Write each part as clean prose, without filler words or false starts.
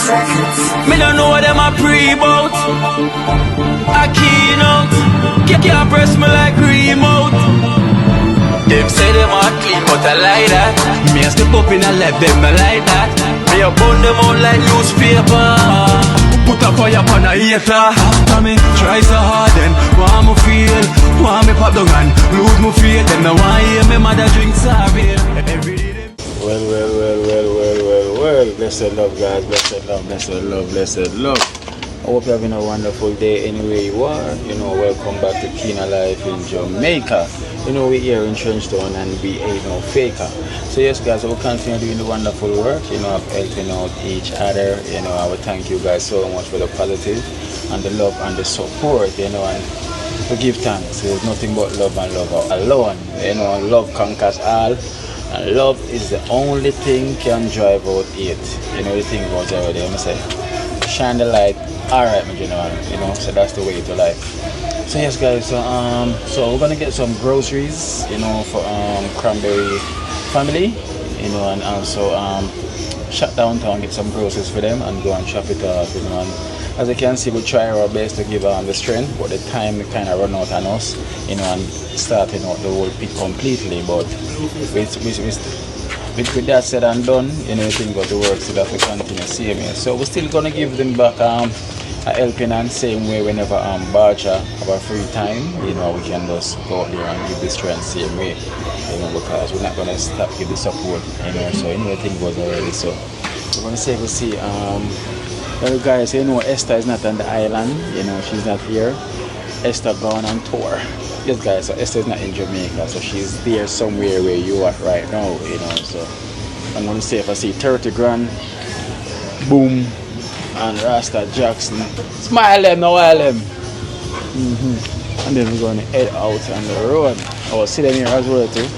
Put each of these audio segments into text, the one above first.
Me don't know what them a pre-bout. A keynote. Can't press me like remote. Them say them a clean, but I like that. Me a step up in a left, them I like that. Me a burn them out like newspaper. Put a fire upon a hater. After me try so hard, then want me feel, want me pop down and lose my faith. Them no want hear me mother drink sorry. Every day them. Well. Blessed love, guys. Blessed love. I hope you're having a wonderful day anywhere you are. Welcome back to Kina Life in Jamaica. We're here in Trenchtown and we ain't no faker. So yes, guys, I will continue doing the wonderful work, of helping out each other. I will thank you guys so much for the positive and the love and the support, and to give thanks. There's nothing but love and love alone. Love conquers all. And love is the only thing can drive out hate. The thing goes already. I'm say, shine the light. Alright, my general. So that's the way to life. So yes, guys. So we're gonna get some groceries, for Cranberry family, and also shut downtown, get some groceries for them, and go and chop it up, And as you can see, we try our best to give the strength, but the time kind of run out on us, and starting out the whole pit completely. But with that said and done, anything got to work, so that we continue same here. So we're still gonna give them back a helping hand same way whenever Barger have a free time, we can just go out there and give the strength same way, because we're not gonna stop give the support, so anything goes already. So we're gonna say we see well guys, Esther is not on the island, she's not here. Esther gone on tour. Yes guys, so Esther is not in Jamaica, so she's there somewhere where you are right now, so I'm gonna say if I see 30 grand, boom, and Rasta Jackson, smile them, no while them. And then we're gonna head out on the road. I will see them here as well too.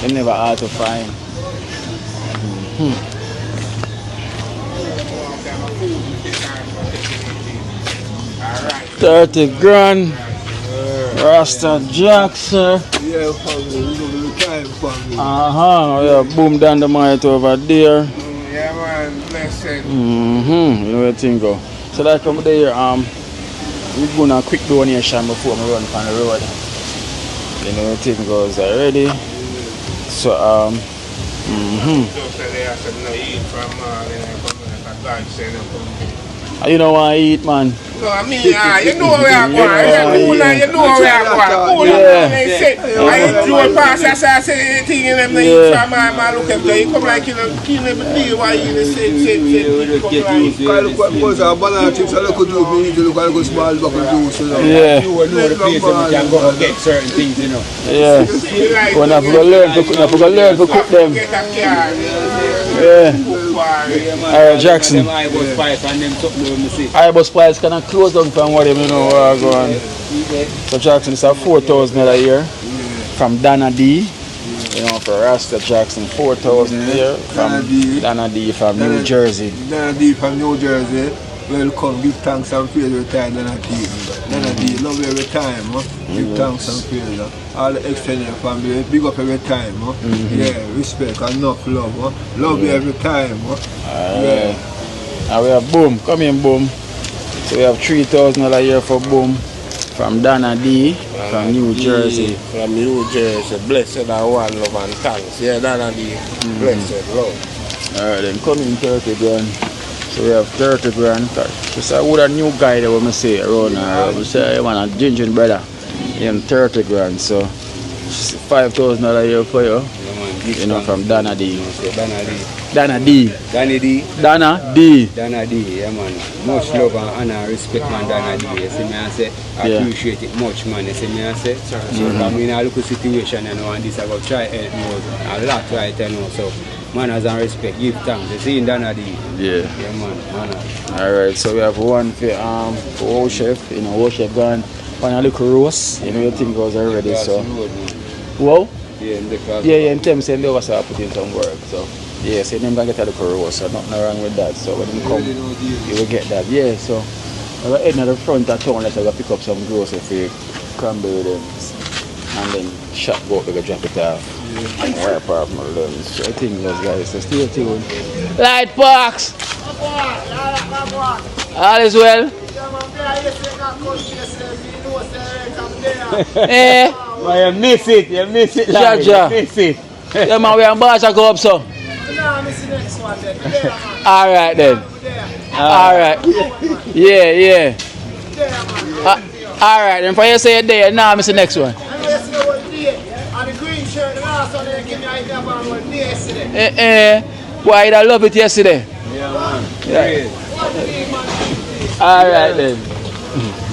They never hard to find. 30 grand. Rasta Jackson. Yeah, family. We're going to be time, family. Yeah, boom down the mic over there. Yeah, man. Blessed. Where thing go. So like I'm there, we're going to quick donation before we run on the road. Where thing goes already. So, you don't want to eat, man. No, I mean, you know where I'm going. You know where I'm going. I drove past, I said anything in them, they eat from my look at you. Come like you know, kill them deal while you the same. I look what was a banana chips, I look at you, we need to look at a small bucket of juice. Yeah. You will know the place where we can go and get certain things, Yeah. When I forgot to learn to cook them. Yeah. Alright, Jackson. I Spice kind of close down from what where I go on. So Jackson is a $4,000 a year from Dana D. For Rasta Jackson, 4,000 a year from Dana D from New Jersey. Dana D from New Jersey. Welcome, give thanks and praise every time, Dana D. Dana D, love you every time. Give thanks and praise. All the extended family, big up every time. Yeah, respect and enough love. Love you every time. Yeah. And we have Boom, come in Boom. So we have $3,000 a year for Boom from Dana D from New Jersey. From New Jersey, blessed and one love and thanks. Yeah, Dana D, blessed love. Alright, then come in 30 grand. So we have 30 grand. Just I would a new guy that we say around here. We say I want a ginger brother. 30 grand. So $5,000 a year for you. From Dana D. Dana D. Yeah, man. Much love and honor, respect, man, Dana D. You see me, I say, I appreciate it much, man. You see me, I say. So, I mean, I look at the situation, and this I go try help me a lot right now. So, manners and respect, give thanks. You see, Dana D. Yeah, man. Alright, so we have one for old chef. Old chef gone. One little roast. Your thing goes already. So, whoa. Yeah, in terms of they also put in some work. So, yeah, so them gonna get a little roast, so nothing wrong with that. So when them come, you will get that. Yeah, so we're heading at the front of town, let's go pick up some groceries for Cranberry them, and then shop go up, we go drop it off. Yeah. Apart from them. So I think those guys, so stay tuned. Light box! All is well? Eh? Well, you miss it, like, Jaja. you miss it. Yeah, man, we are about to go up, so. Alright then. Alright. Yeah. Alright, then for you say you're there, now I miss the next one. Why I love it yesterday? Yeah, man. Yeah. Alright then.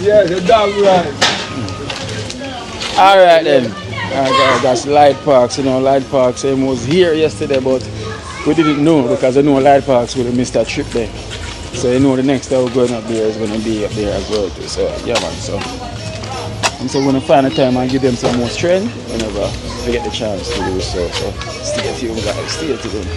Yeah, the dog right. Alright then. Alright, that's Light Parks. You know, Light Parks was here yesterday, but we didn't know because I know Light Parks would have missed that trip there. So you know the next time we're going up there is going to be up there as well too. So yeah man, so I'm so going to find a time and give them some more strength whenever we get the chance to do so. So stay tuned guys, stay tuned.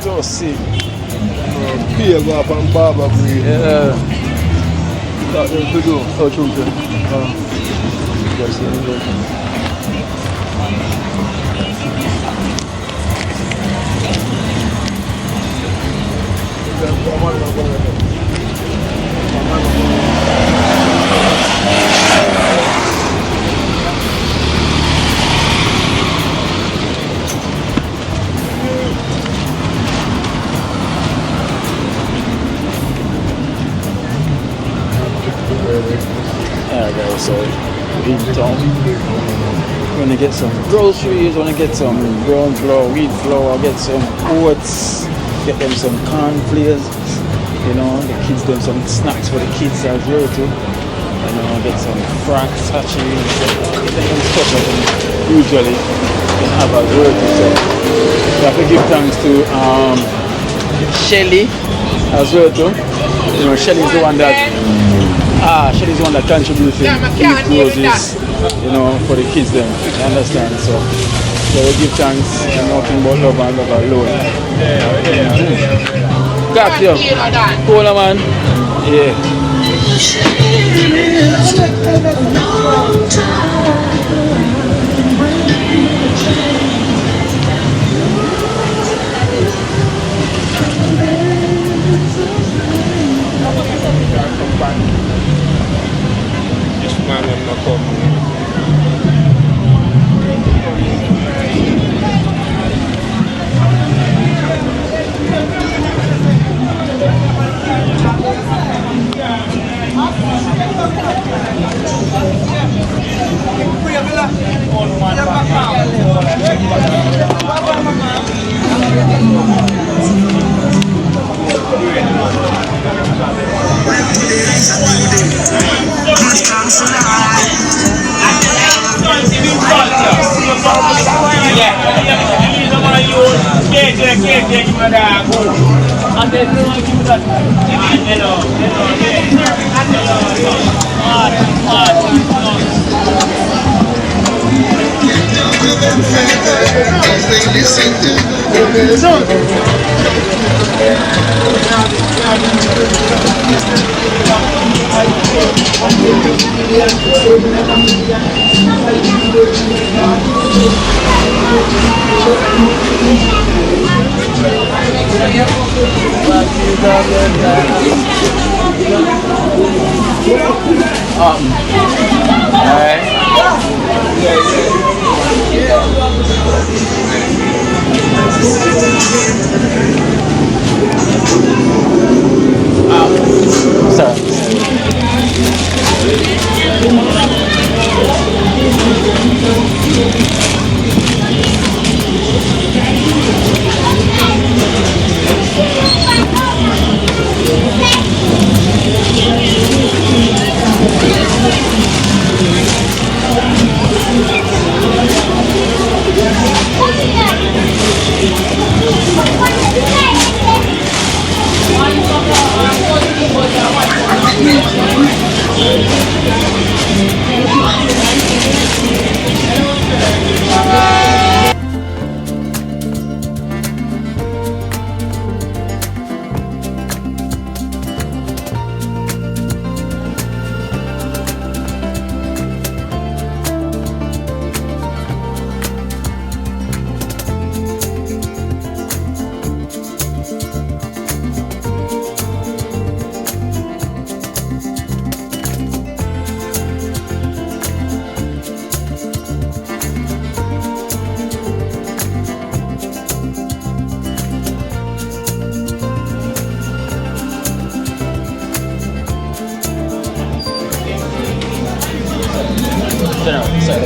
Just see. Beer go up and barber breed. Yeah. That's what we do. Oh, true. Just see. Alright guys, so we're in town. We're gonna get some groceries, wanna get some brown flour, wheat flour, get some oats, get them some corn flakes, you know, the kids them some snacks for the kids as well too. You know, get some fracks, sachets, get them stuff that they usually can have as well too. So we have to give thanks to Shelly as well too. You know, Shelly's the one that Shelly's the one that contributes to Groceries, you know, for the kids then. You understand? So we give thanks and nothing but love and love alone. Got you. Cool man. Yeah. This man will not come.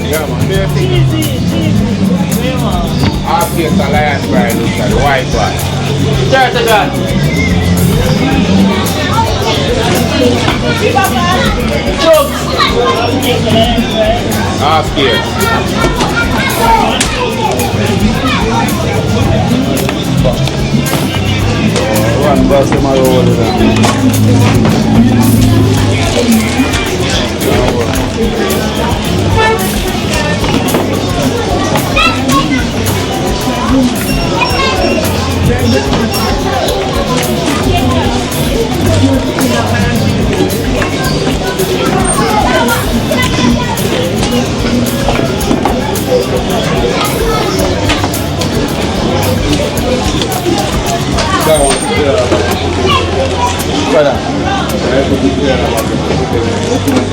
Yeah, man. Half case Alliance guy looks like the white one. Start again. Half case. One bus in my roll.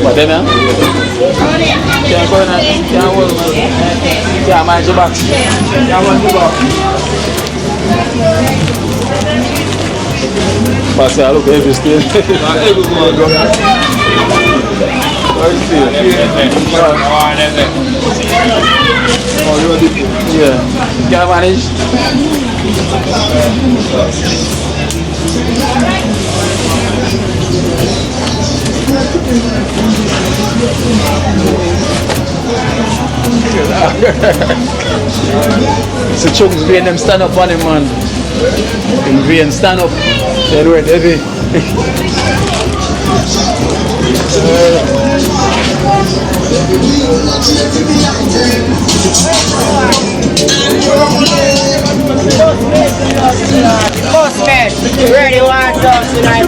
What them man? Can't go in and can't hold man. Can't mind your box. Can't mind your box. Pass it, look heavy still. Yeah. Can't manage. So Chunks Vein them stand up on him man. In Vein stand up. They were heavy. Postman, ready one dog tonight.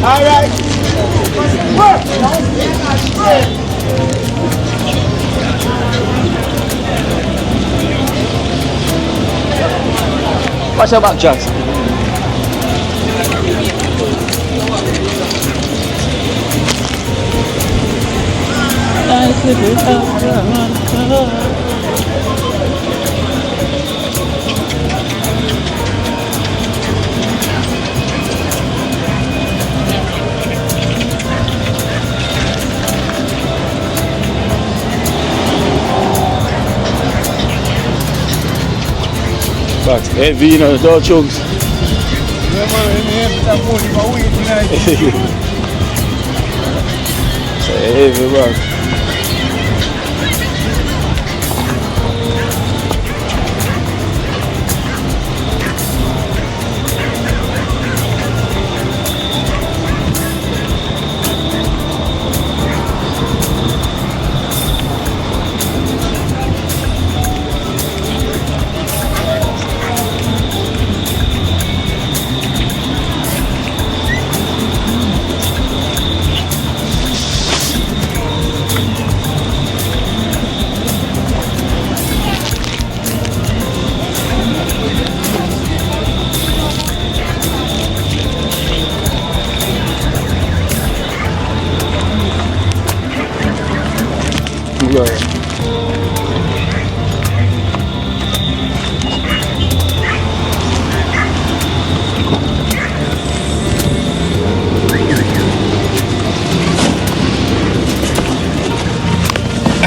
All right. Watch your back, Jackson. But heavy, you know, dog chunks. Yeah, man, I'm here for that morning, but we tonight. Heavy, bro.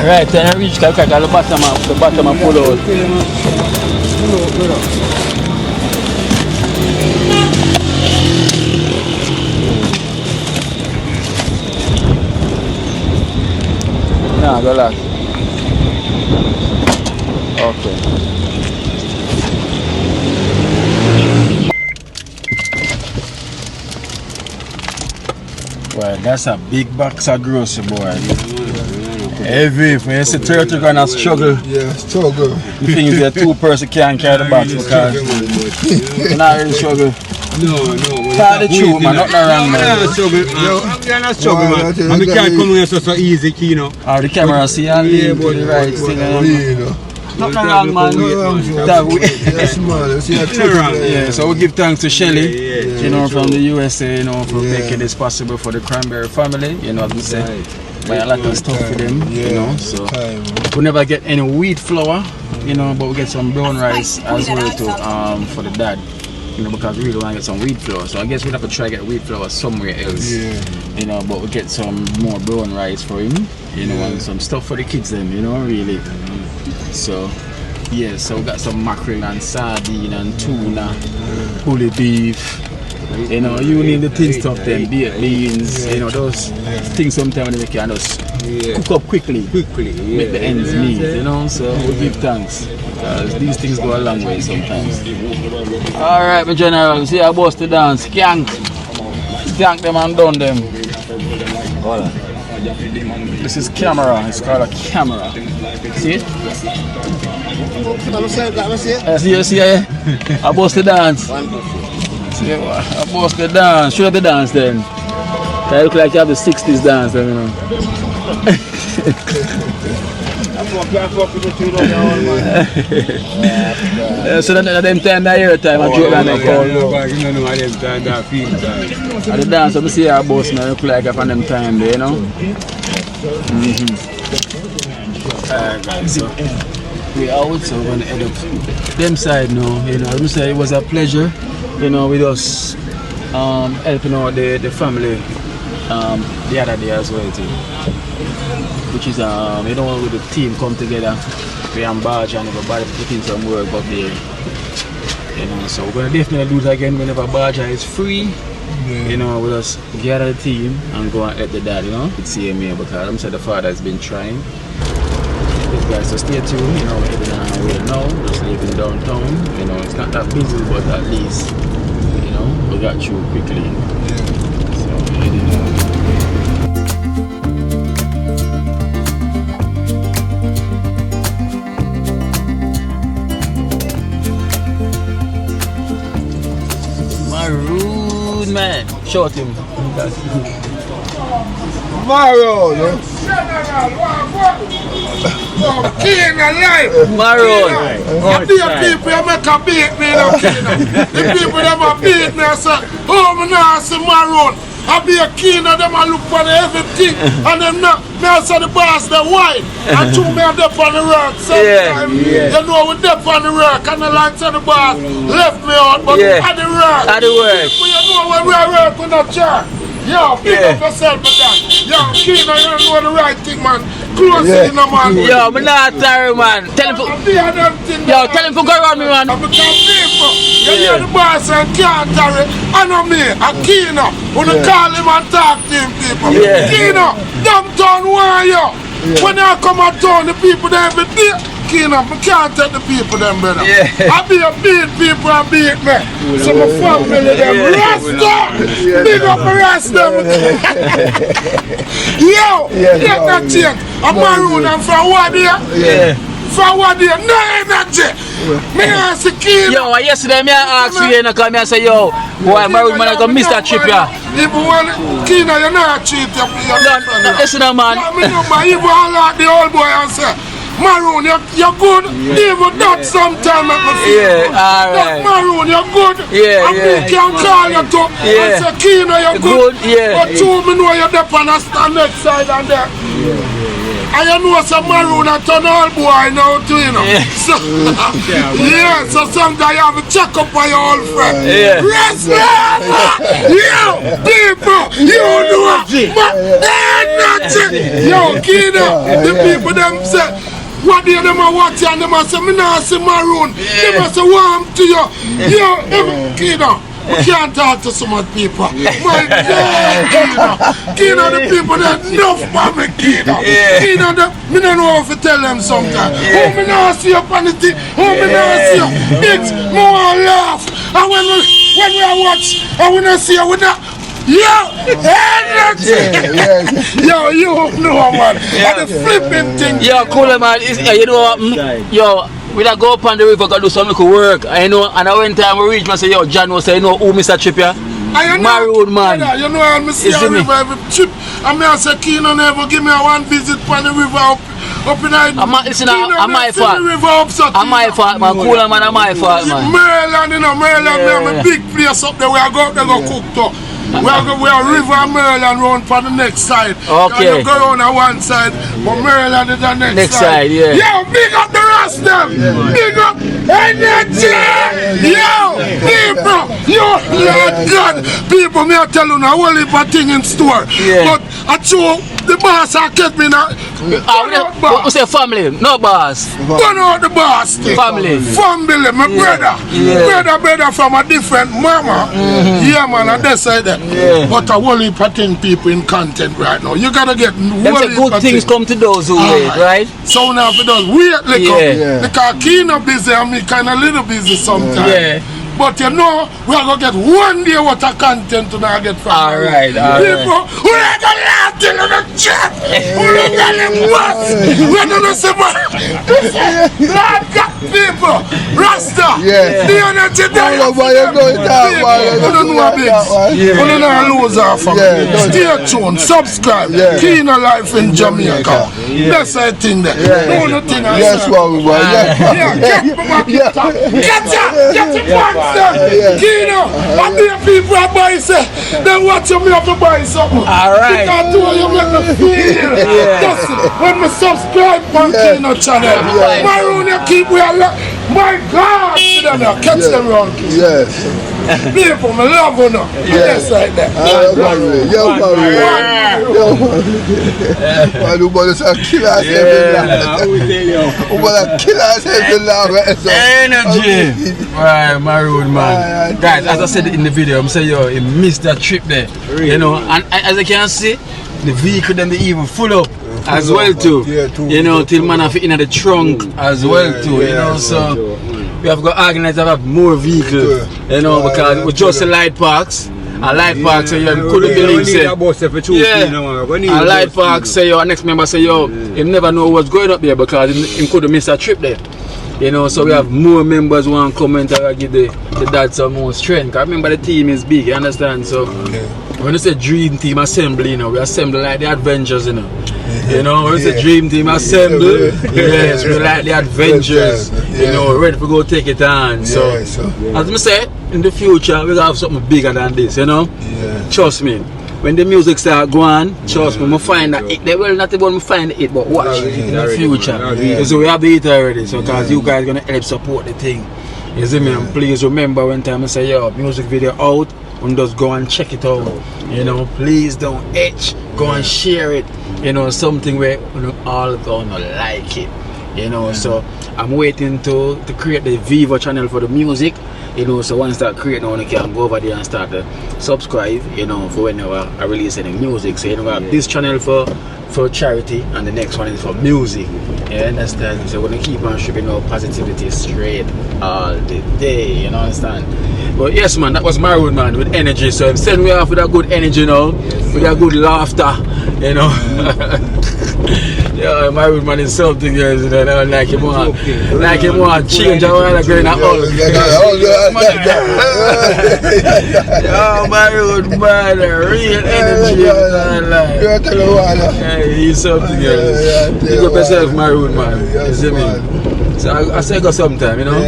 Right, then I reach the bottom and pull out. Nah, go last. Okay. Well, that's a big box of grocery, boy. Heavy, if you see 30 gonna struggle. Yeah, struggle. The thing is that 2 person can't carry the box because you're not really struggle. No. Tell the truth, man, nothing wrong, man. I'm not struggling, man. And we can't come here so easy, you know. The camera see and leave to the right thing. Nothing wrong, man. Yeah, so we give thanks to Shelly, you know, from the USA, you know, for making this possible for the Cranberry family, you know what I'm saying? Buy a lot of stuff for them, you know, so we never get any wheat flour, you know, but we get some brown rice as well too, for the dad, you know, because we really want to get some wheat flour. So I guess we'll have to try to get wheat flour somewhere else, you know, but we get some more brown rice for him, you know, and some stuff for the kids then, you know, really. So yeah, so we got some mackerel and sardine and tuna, bully beef, you know, you need the thin stuff then, baked beans, you know, those things sometimes they can just cook up quickly, make the ends meet, you know, so we give thanks, because these things go a long way sometimes. Alright, my general, see I bust the dance, skank them and done them. This is camera, it's called a camera. See it? See, I bust the dance. See, I bust the dance. Show the dance then. I look like you have the 60s dance, you know. So then them time that year time I joke and I call. And the dance I see our boss now look like from them time there, you know. So we out, so we're gonna head up them side now, you know. I would say it was a pleasure, you know, with us helping out the family the other day as well too. Which is you know, with the team come together, we embark and everybody putting some work up there. You know, so we're gonna definitely do it again whenever Baja is free. You know, we'll just gather the team and go and help the dad, you know. It's here because I'm saying the father has been trying. These guys, so stay tuned, you know, we're heading on our way now, just leaving downtown. You know, it's not that busy, but at least, you know, we got through quickly. So we're heading on. Man, short him. Maroon, King alive. Maroon. The people that make a beat me, the people that beat me, I say, oh, I'm not saying Maroon. I be a king of them, I look for everything, and them not, me I say the boss, they're white, and two me are up on the rock, sometimes, you know, we're up on the rock, and the lights of the boss left me out, but at the rock, at the work, you know when we are working with a chair, yo, pick up yourself with that, yo, king, I don't know the right thing, man, close in the man. Yo, I'm not tired, man, tell him to, tell him to go around me, man. Because people, you hear the boss and can't carry, I know me, a Kino, when you call him and talk to him, people. Kino, them town where you? When I come at town, the people they every day, Kino, I can't take the people them, brother. I be a beat people and beat me. So my family them, Rasta, big up the rest them. Yo, get that change. I'm Maroon, I'm from Wadia. From Wadia, no energy. Me ask the Kino. Yo, yesterday me I asked you, and I say, yo, boy, Maroon man, I go miss that trip, yeah. Even when Kino, you're not cheat. No, listen, man. Even like the old boy and say, Maroon, you're good. Even that sometimes make me feel good. Alright. Maroon, you're good. And me can call you to and say, Kino, you're good. But two me know you're there on the next side and there. And you know some maroon and turn all boy now too, you know. So, yeah, so sometimes you have to check up on your old friend. Respect! Yo, people, you know yo, Kina, the people them say, what do them are watching and them are say, me not see maroon. They must say, warm to you. Yo, Kina. We can't talk to so much people. My God, Kina, the people that enough for me, Kina. Kina, me don't know how to tell them sometimes. Oh, me not see up on the thing. Oh, me not see up. It's more laugh. And when we watch, and we not see it, we not. Yo, yo, you know, man. And the flipping thing. Yo, cool, man. You know what? Yo. We da go up on the river, go do some little work. I know, and I went time we reach, I say, yo, John was say, you know who Mr. Trip here? Maroon man. You know, I see a river every trip. And me I say, Kino never give me a one visit on the river up in the... Listen, I'm my fault. I'm my fault, man. Cooler man, I'm my fault, man. Maryland, you know, Maryland, we have a big place up there. We are going to go cook too. We are River and Maryland round for the next side. Okay. You go on one side, but Maryland is the next side. Yeah. Yo, big up the rest of them. Big up energy. Yo, people. Yo, Lord God. People, me I tell you now, a whole heap of thing in store. Yeah. But I show the boss I kept me now. We say family, no boss. Gone out the boss. Family. Family, my brother. Brother from a different mama. Yeah, man, on that side there. But a whole heap of thing people in content right now. You gotta get good things come to those who wait, right? So now for those wait, because Kino busy and me kind of little busy sometimes. But you know, we are going to get one day what a content to not get from Alright. People, we are going to laugh till the chat. We are going to bust. We are going to say, Lord God, people, Rasta, the energy there. We don't know a bit. We don't know a loser from Stay tuned, subscribe. Kino Life in Jamaica. That's the thing there. No nothing else. Yes, get your point. Kino, and the people are buying say, they watch me have to buy something. Alright. Because you make me feel. Just when me subscribe on Kino channel, Maroon you keep we are my God, see them now, catch them around. Yes. People, me love you now. Yes, like that. Yo, man, say kill us every energy. Right, Maroon man. Guys, as I said in the video, I'm saying yo, he missed that trip there. You know, and as you can see, the vehicle them they even full up as well too. You know, till man have it in the trunk as well too. You know, so we have got organized to have more vehicles. You know, because we just light parks. A light park say you couldn't believe say. A light park say your next member say yo, he never know what's going up there because he couldn't miss a trip there. You know, so we have more members who want to comment and give the dad some more strength. Because remember the team is big, you understand? So when you say dream team assembly, you know, we assemble like the Avengers, you know. You know, when you say dream team assemble, yes, we like the Avengers, you know, ready to go take it on. So as I say, in the future we're gonna have something bigger than this, you know? Trust me. When the music start going, trust me, I find that it. They will not even find it, but watch in the future. So we have the hit already, so because you guys gonna help support the thing. You see me? And please remember when time I say yo, music video out, and just go and check it out. You know, please don't itch, go and share it. You know, something where you know, all gonna like it. You know, so I'm waiting to create the Viva channel for the music. You know, so once that create now, you can go over there and start to subscribe, you know, for whenever I release any music. So you know, I have this channel for charity and the next one is for music. You understand? So we're gonna keep on shipping out positivity straight all the day, you know, understand? But yes man, that was Maroon man with energy. So I'm sending we off with a good energy now, with a good laughter, you know. Yeah, Maroon man is something else, you know, like him want change and want to go in a hole. Yo, Maroon man, real energy, he's something else. You got yourself Maroon man, you see me? So I say go sometime, you know?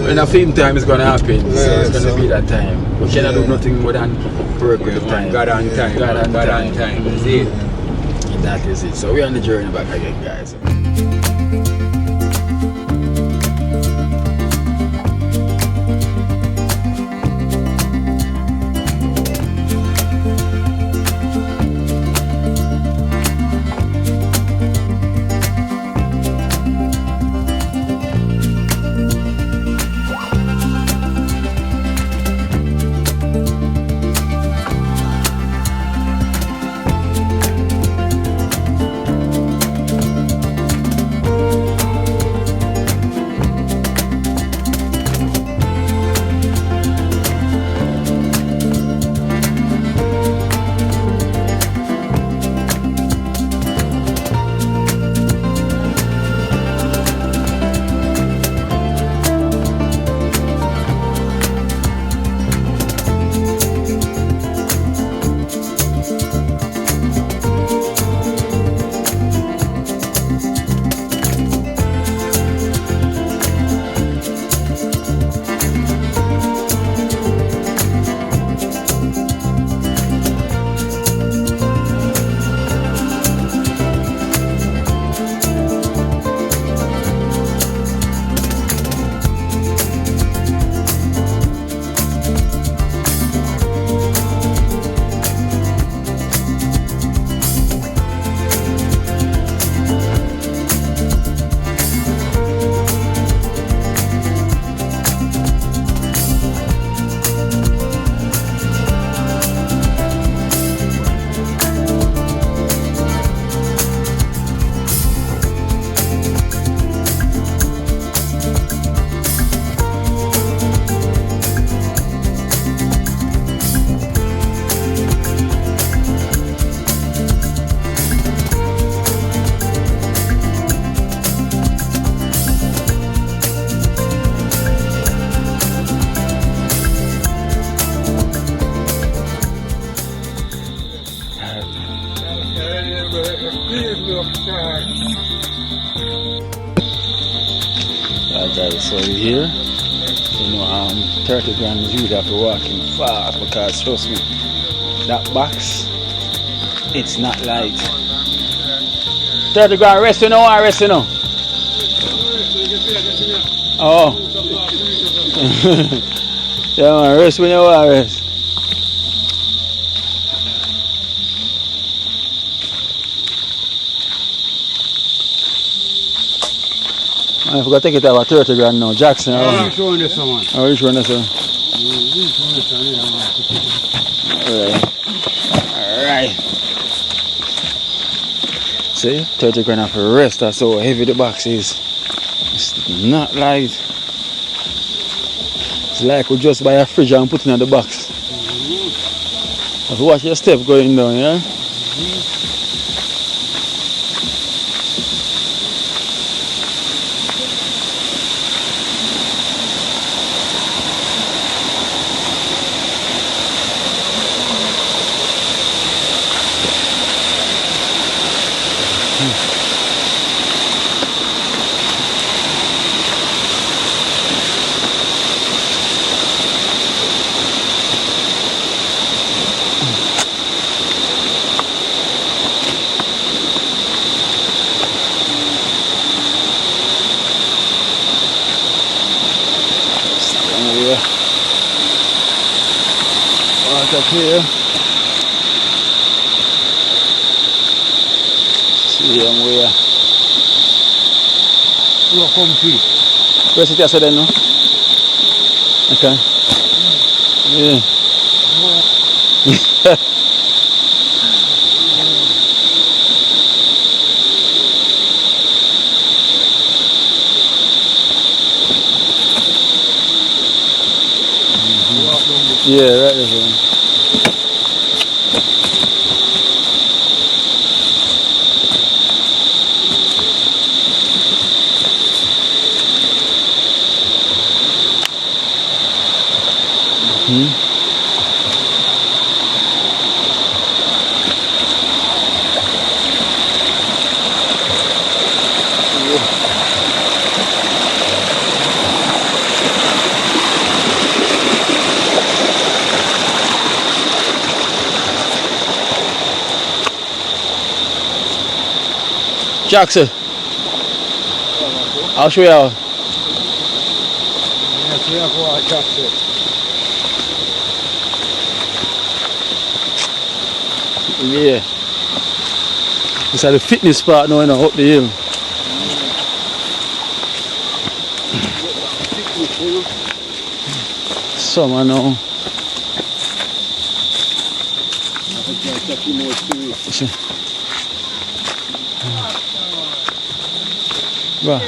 When a film time is gonna happen, so it's gonna be that time. We cannot do nothing more than work with the time. God on time. God on time. See? that is it. So we're on the journey back again, guys. Guys, so here, 30 grand you have to walking fast because trust me, that box, it's not light. 30 grand rest, you know, rest, you know. Oh. Yeah, man, rest when you want rest. I forgot to take it over 30 grand now. Jackson, how are you showing this one? How are you showing this one? Alright. See, 30 grand for rest. That's how heavy the box is. It's not light. It's like we just buy a fridge and put it in the box. Have to watch your step going down, yeah? Right up here. See them where. You're comfy. Where's it yesterday, no? Okay. Yeah. Yeah, right this one. Jackson. I'll show you how. Yes, we have what Jackson. Yeah. This is the fitness part now, up the hill. Summer now. Yeah.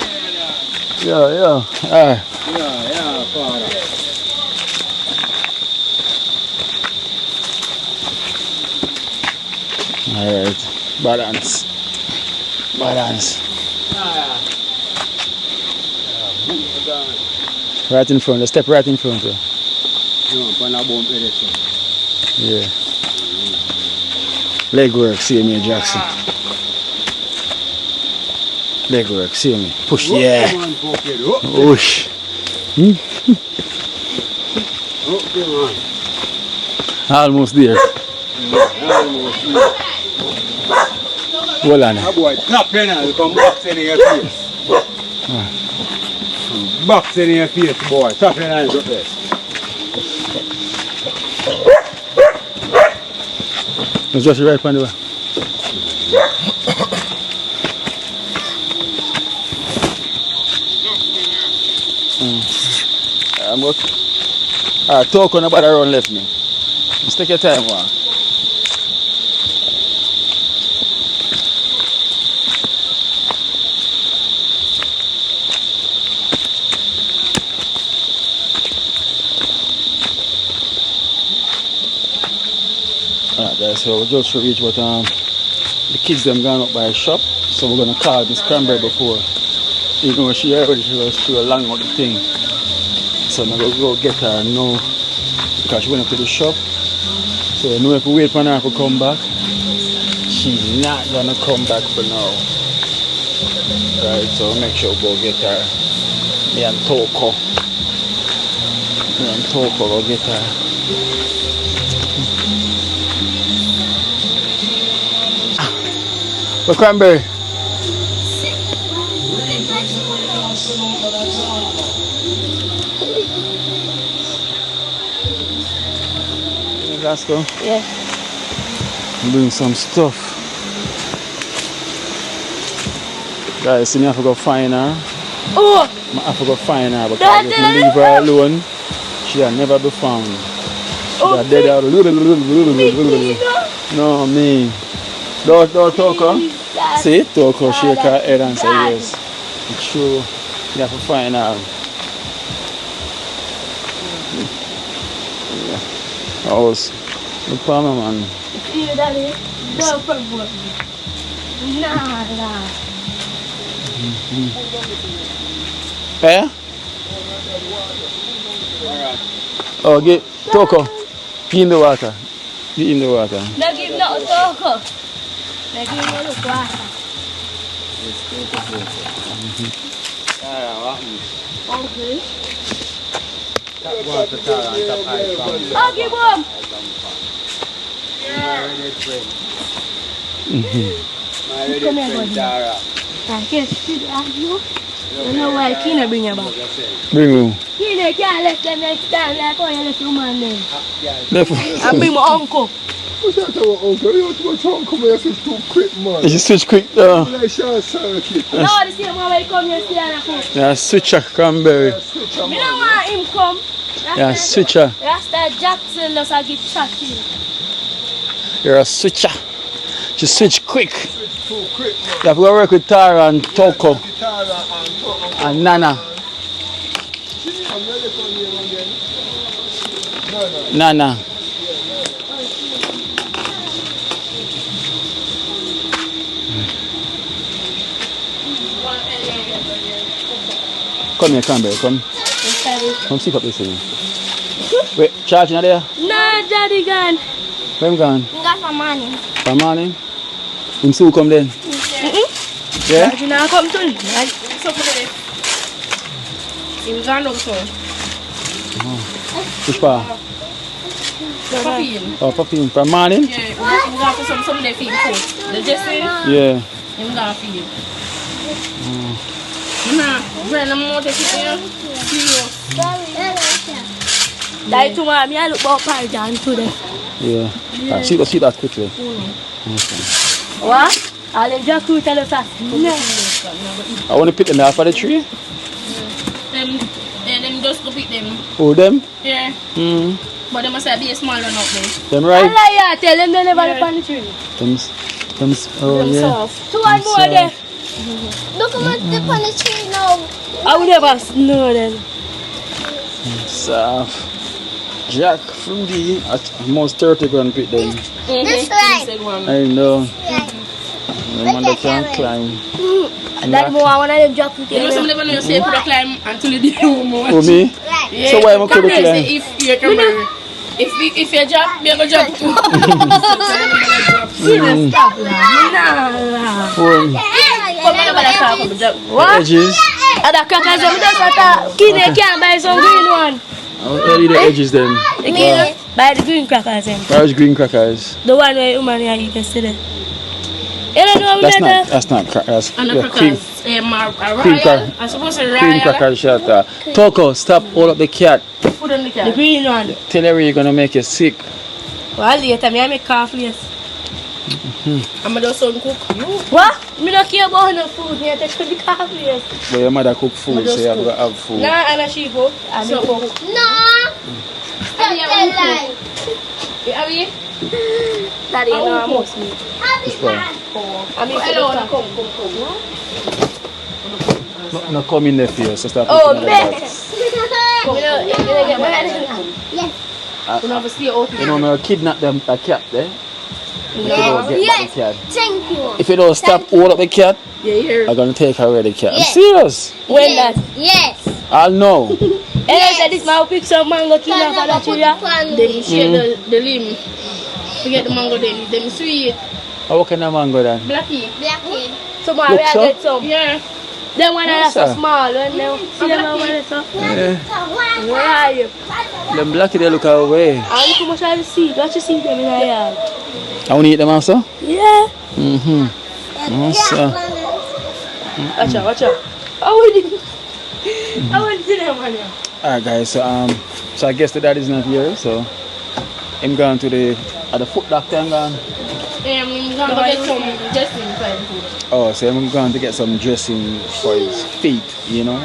Alright. Yeah, father. Alright. Balance. Right in front, step right in front. Yeah. Leg work, see me, Jackson. Leg work, see me. Push, yeah. Push. Almost there. Hold on. That boy tap in and come boxing in your face. Boxing in your face, boy. Tap in and go there. Let's just right on the way. I'm going to talk on about around left me. Just take your time, man. Alright guys, so we just reached but the kids them gone up by a shop, so we're gonna call Miss Cranberry before. You know she already she was along with the thing. So I'm gonna go get her now because she went up to the shop. So I know if we wait for her to come back, she's not gonna come back for now. Right, so make sure we go get her. Me and Toko go get her. But Cranberry. Let's go. Yeah. I'm doing some stuff. Guys, I have to go find her. Oh! I have to go find her because if I leave her alone, she'll never be found. She's dead out. No, me. Don't Toko. See, Toko shake her head and say yes. It's true. You have to find her. House. The palmer man. You daddy. No problem. Nah. Eh? Oh, get Toko. Get in the water. Get in the water. No give no Toko. No give no look water. Okay. Okay, boom. My ready friend Tara. I can't see you. You know why I can't bring you back. Bring who? He can't let them next time like how you left your man there. Left. I bring my uncle. What's that about uncle? You want to come here too quick, man. You switch quick. Like short circuit. No, the same one when you come here stay and I cook. Yeah, switcher Cranberry. Me don't want him come. Yeah, switcher. Rasta Jackson does I get shot here. You're a switcher. You switch quick. Switch too quick, man. You have to go work with Tara and Toko Tara and Toko. and Nana. I'm ready for you again. Nana. Come here, Cranberry, come. Come see up this thing. Wait, charging there? No, daddy gone. Where him gone? He got some money. For morning? Him still come then? Yeah? Daddy now come to him. Right? So for the him gone also. Which part? Puppy. Oh, puppy. For morning? Yeah, him gone for some day feed food. The Jesse? Yeah. Him gone feed. Nah, brand I'm more than Like tomorrow, me I look about Parjan today. Yeah. See that quickly. What? I'll let you cook tell us that. No. I want to pick them off of the tree. Them just go pick them. Oh, them? Yeah. But they must be a small one out there. Them right? Yeah, tell them they never live on the tree. Oh, yeah. Soft. So one more there. Look how much they on the tree now. I would never know them. Soft. Jack from the almost 30 grand pick them. This right. I know. Right. The man that can't climb. That more one of them drop it. You know some never know you say put a climb until you do more. For me? Right. So why am I going to climb? If you can if you jump, we are going to jump too. Stop now. What? Edges. And the crackers on the kid can't buy some green one. I'll eat the edges then. Buy the green crackers then. Where's green crackers? The one where woman here you can see there. You don't know That's that? not crackers. And the Cream crackers, I'm supposed to cream royal. cracker shelter. Toko, stop hold up the cat. Put on the The cat. green one. Tell her you're gonna make you sick. Well, later me I make cornflakes. I'm going to do some cook. What? Me don't care about no food. Me I take the cornflakes. But your mother cook food, so you have to have food. Nah, and she cook. And me cook. No. Stop the lie. Are we? Daddy, you know I must meet. Which one? I mean, Hello, come. No, come in there for you, so stop Oh, looking man. at that. You know, get my head. Yes. You know, stay out. You know, me kidnap them a cat there. If you don't get back the cat. Thank you. If you don't stop hold up the cat, Yeah, here. I'm gonna take away the cat. I'm Yes. serious. When that? Yes. I'll know. And I said this man will pick some mango killer for that tree. Then share the limb. Forget the mango then. Them sweet. How can a man go then? Blacky. Blackie. Tomorrow Look, we sir. will get some. Yeah. Them one are so sir. small. When they see them over there, so. Yeah. Where are you? Them blacky they look away. I look how much I see. Don't you see them in the yard? I want to eat them also? Yeah. Also. Watch out. I wouldn't see them on here. Alright guys, so I guess the dad is not here, so I'm going to the foot doctor. I'm going. I'm going to get some dressing for him. Oh, so I'm going to get some dressing for his feet, you know.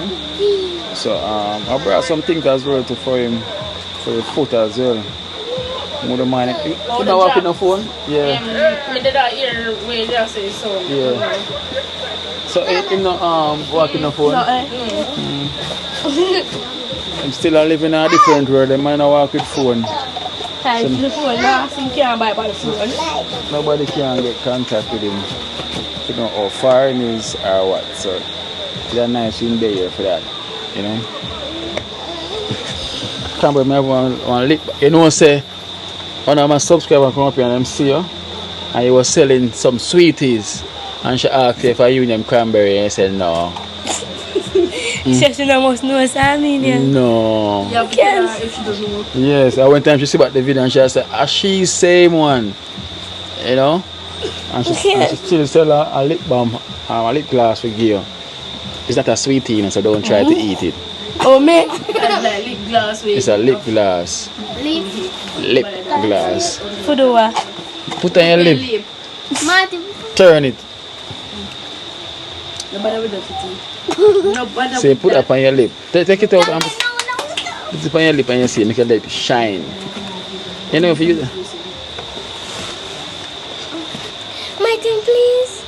So I brought some things as well for him for his foot as well. Wouldn't mind. You not walking the phone? Yeah. I did that here where they say so. Yeah. So him not walking the phone? No, I'm still living in a different world. I'm not walk with phone. Time to the phone. Now, so you can't buy by the phone. Nobody can get contact with him. You know how far he is or what. So it's nice in there for that. You know. Can't believe I want lick. You know, say one of my subscribers come up here and them see you, and he was selling some sweeties, and she asked if I use them cranberry, and I said no. She said she must know what I mean. Yeah. No. Yeah, because if she doesn't know. Yes, I went time she see about the video and she said, she same one. You know? And she still sell a lip balm, a lip gloss for you. It's not a sweetie, you know, so don't try to eat it. Oh, man. That's like lip gloss. It's a lip gloss. Lip gloss. For the what? Put on your lip. Marty. Turn it. Nobody will do it. Nobody Say put up on your lip. Take it out and No. put it on your lip and you see, make your lip shine. You know if you My turn, please.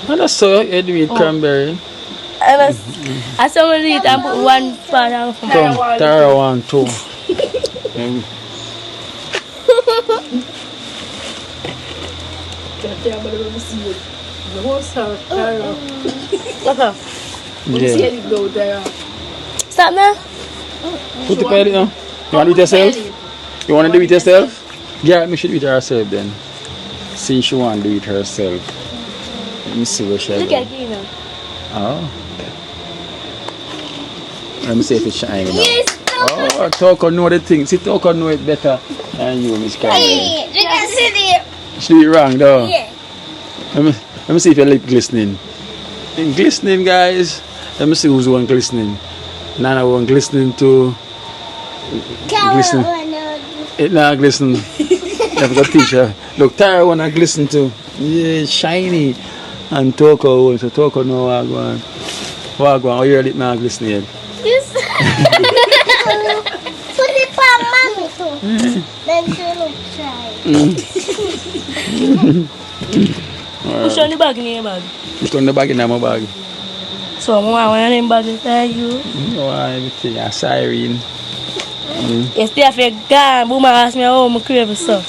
Oh, that's so you do with cranberry. I saw when eat and put one part on for Come, Tara one, two. Okay. Yeah. Stop now. Put the pilot now. You want to do it yourself? You want to do it yourself? Yeah, we should do it herself then. Since she want to do it herself. Let me see where she Look go. at you now. Oh. Let me see if it's shining now. Yes. Oh, Toko know the thing. See, Toko know it better than you, Miss Cranberry. Hey, you can see it. She do it wrong though. Yeah. Let me see if your lip glistening. Glistening, guys. Let me see who's one glistening. Nana one glistening too. Glistening. It not glistening. I've got teacher. Look, Tara wanna glisten too. Yeah, shiny. And Toko, so Toko no wagwan. Wagwan, oh your lip not glistening. Yes. Put it on mommy too. Then she will try. Push on the bag in your bag. Put on the bag in my bag. So I want to bag inside you. No, everything, a siren. Yes, they have a gun. Boom, ask me how I crave stuff.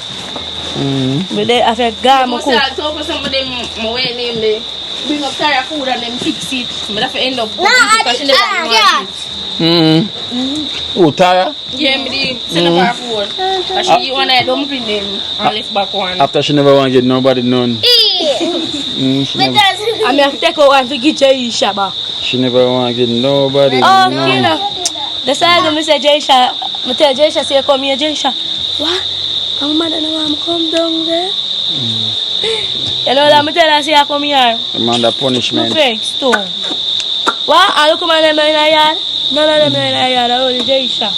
But they have a gun. I talk to some of them, my name, they bring up Tara food and then fix it. But if I end up, because she never want it. Oh, Tara? Yeah, me send up her food. Because she eat one, I don't bring them and lift back one. After she never want to get nobody none. She never, I may have to take out one to get Jaisha back. she never want to get nobody Oh, none. you know. That's why I say Jaisha. I tell Jaisha, say, come here, Jaisha. What? I'm mad at I'm come down there. You know that I tell her, say, I come here. I'm under punishment. Fake stone. What? I look at them in a yard? None of them in a yard. I only Jaisha.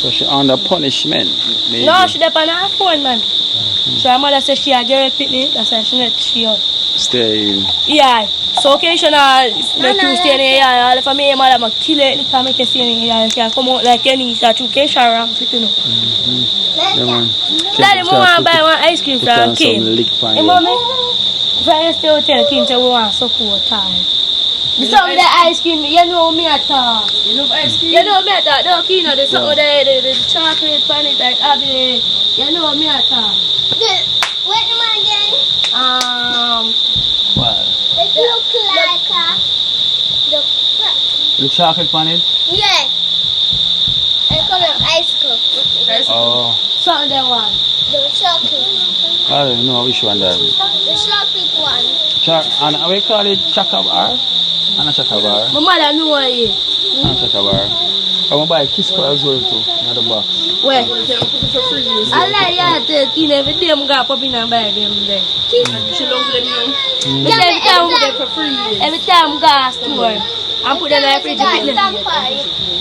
So she under punishment. Maybe. No, she depend on her phone, man. So her mother says she a get a picnic. That's why she not she out. Stay in. Yeah. So occasionally, make you stay in the yard. If I make mother, I'm kill it. If I make you stay in the yard, you can come out like any shot. You can share around, you know. Yeah, man. Daddy, we want to buy one ice cream Put for on Kim. some lick pan. Hey, mommy. If I stay out there, Kim say we want support time. The something the ice cream, you know me at all. You know ice cream? You know me at all. Don't you know the something the chocolate pan it like Abby. You know me at all. What am I again? What? It look like The chocolate pan it? yeah. It's called an ice cream. Oh. Something that one. The chocolate. I don't know which one that is. The chocolate one. And we call it chocobar? And a chocobar. My mother know what it is. And a chocobar. I'm going to buy a kiss for as well too. Another box. Where? I like that turkey every day I'm gonna pop in and buy them there. She loves them now. But every time we Them for free. every time we go to store, I put them in the fridge with them.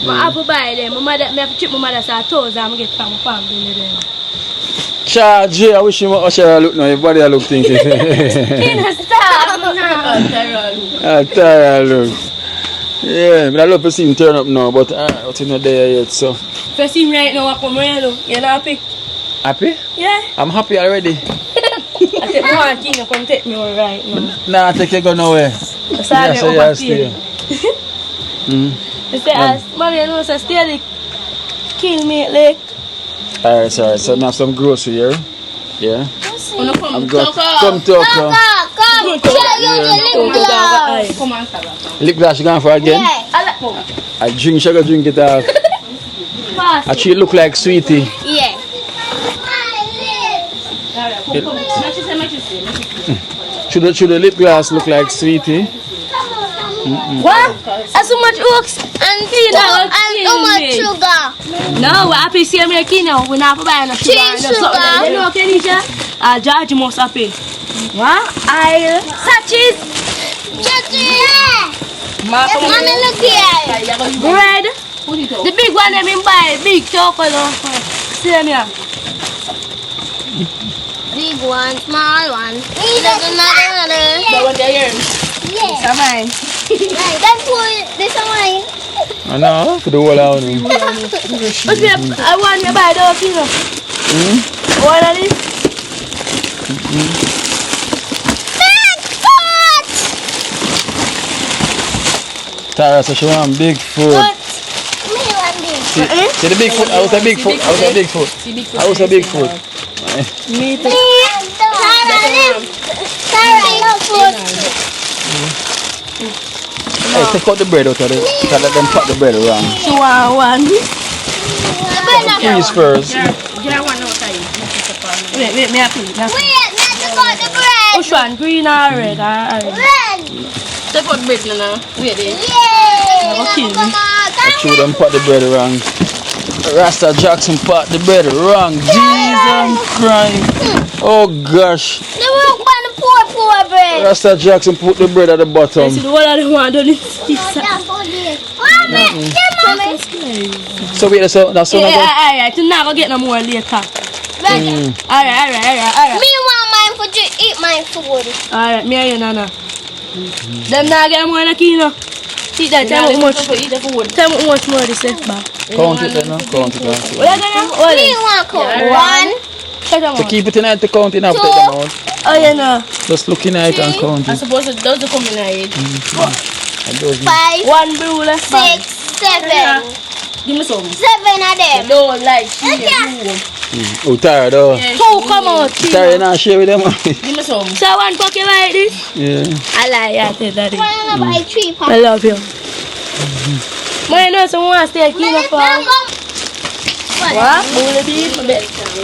I have to buy them. My mother, I have to treat my mother so I told her I'm get from my family them. Charge, I wish you were Usher look now. Everybody look thinking. Stop now. Tara look. Yeah, but I love to see him turn up now, but I'm not there yet, so. First him right now, I come around. You're not happy? Happy? Yeah. I'm happy already. I take my one key, come take me right now. Nah, I take you go nowhere. That's how Yes, I yeah, get stay. They say, mommy, you know, so stay like, kill me, like. Alright, sorry. So I have some grocery here. Yeah. I'm going. Come talk. Come. Show you the lip gloss. Come on, Sarah. Lip gloss you going for again? Yeah. I drink sugar, drink it off. Actually, look like sweetie. Yeah. Should the lip gloss look like sweetie? What? That's so much oaks and peanut And how much sugar? No, we're happy to see me here now. We're not buying no sugar. Cheese sugar. You know, Kenisha? George must happy. What? Sachets. Yeah. Mommy, look here. Bread. The big one they been buy. Big chocolate. See me here. Big one, small one. Another. That one there. Yeah. Come on. Right, that's what this is mine. I know, for the whole hour. But I want you to buy those, you know. One of these? Tara says she want big food. Me want this. See the big foot? I was a big foot. I was a big foot. I was a big foot. Me too. Sarah, food. Hey, take out the bread out of it. Let them put the bread around. She want one. Freeze first. Get one out of Wait, me happy. Wait, let's got the bread. Which one? Green or red? Red. Take out bread now. Wait there. Yay. Never kill me. Show them put the bread around. Rasta Jackson put the bread around. Jesus Christ. Oh gosh. They won't want to poor bread. Rasta Jackson put the bread at the bottom. I see the whole of them want done it. Mommy. So wait, that's all. Alright, you not gonna get no more later. Alright. Me want mine for you eat my food. Alright, me and you, Nana. Them not get more than Kino. See that, tell me how much. Tell me how much more this is back. Count it then, no? Count it. What are you gonna? Me want count. 1. So keep it in at the counting after 2. them out. Oh, yeah, no. Just looking at it and counting. I suppose it does come in it. 5. One blue left. 6, 7. Give me some. 7 of them. Don't like Oh, tired though. Yeah, 2 come out. Tired not share with them. give me some. So one pocket like this? Yeah. I like it, I tell daddy. I'm gonna buy 3 packs. I love you. But you know someone wants to stay Kino for... What? Bully beef?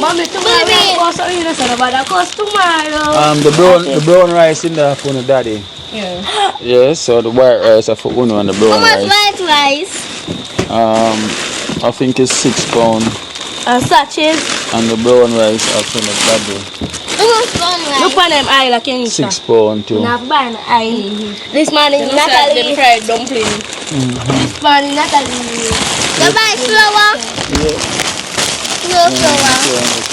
Mommy, tomorrow we go something about that cost tomorrow. The brown rice in there for the daddy. Yeah. Yeah, so the white rice I for Uno and the brown How much rice. white rice? I think it's £6. And sachets. And the brown rice I for the daddy. How much brown rice? Look on them eye like you £6 too. Not buying an eye. This man is Like Natalie. them fried dumpling. This man is Natalie. You buy flour? Yeah. No flour.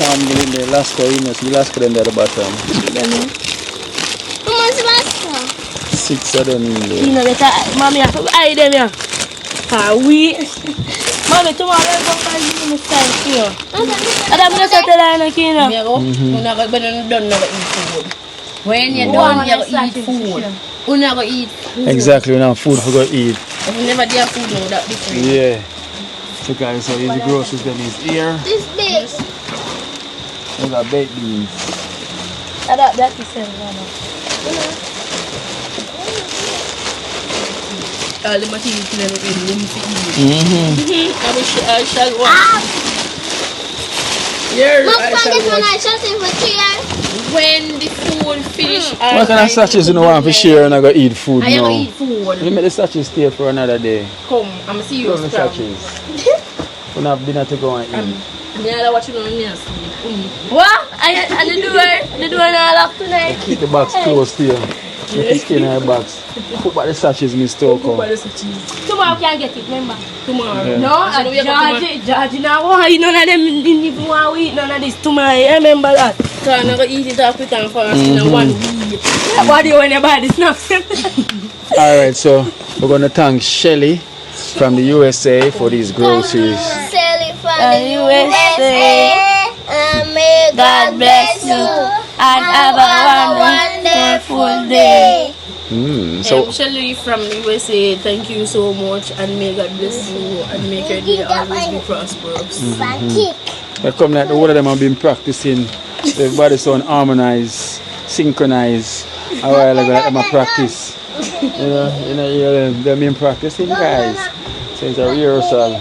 Come in the last you must be last at the bottom. How much pasta? 6 of them in there. You know better. Mommy, I have eye them here. We. Mommy, tomorrow we'll go find you in the style here. And I'm going to tell her, Kino. You're never done never eat food. When you're done, you eat food. You never eat food. Exactly, now food for go eat. If you never did food, no, that different. Yeah. So guys, so here's the groceries then is here. This big. We got baked beans. That is it, Mama. All the materials in the room to eat. I shall walk. Yeah, Mom, can this one I shall say for 3 years? when the food finish. What kind of sachets you know want to share and I go eat food I now? go eat food. You make the sachets stay for another day. Come, I'm a serious Come the crab. sachets. We have dinner to go and eat. I'm watching on me. What? And the door not locked tonight. Keep the box closed to you. You keep in our box. Put back the sachets in the store. Tomorrow can get it, remember? Tomorrow. Yeah. No, Georgie now want eat none of them didn't even want to eat none of this tomorrow. Remember that? So I'm going to eat it after time fast in 1 week. What do you want to buy this now? Alright, so we're going to thank Shelly from the USA for these groceries. Sally from the USA. And may God bless you. And have a wonderful day. So Shelly from the USA, thank you so much and may God bless you and make your day always be prosperous. they come like the one of them have been practicing. Everybody sound harmonized, synchronized. A while ago, like them a practice. You know, they've been practicing, guys. So it's a rehearsal.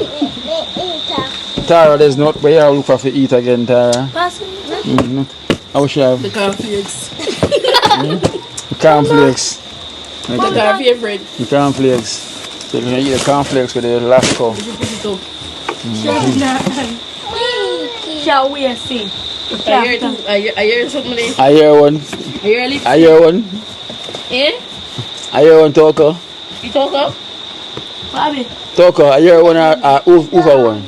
Tara, there's not where you look for to eat again, Tara. I wish you have The cornflakes. the cornflakes. That's our favorite. The cornflakes. So you can eat the cornflakes with the last cup. Shall we see? I hear something there. I hear one. I hear one. Eh? I hear one talker. You talk up? Bobby. Talker, I hear one over one.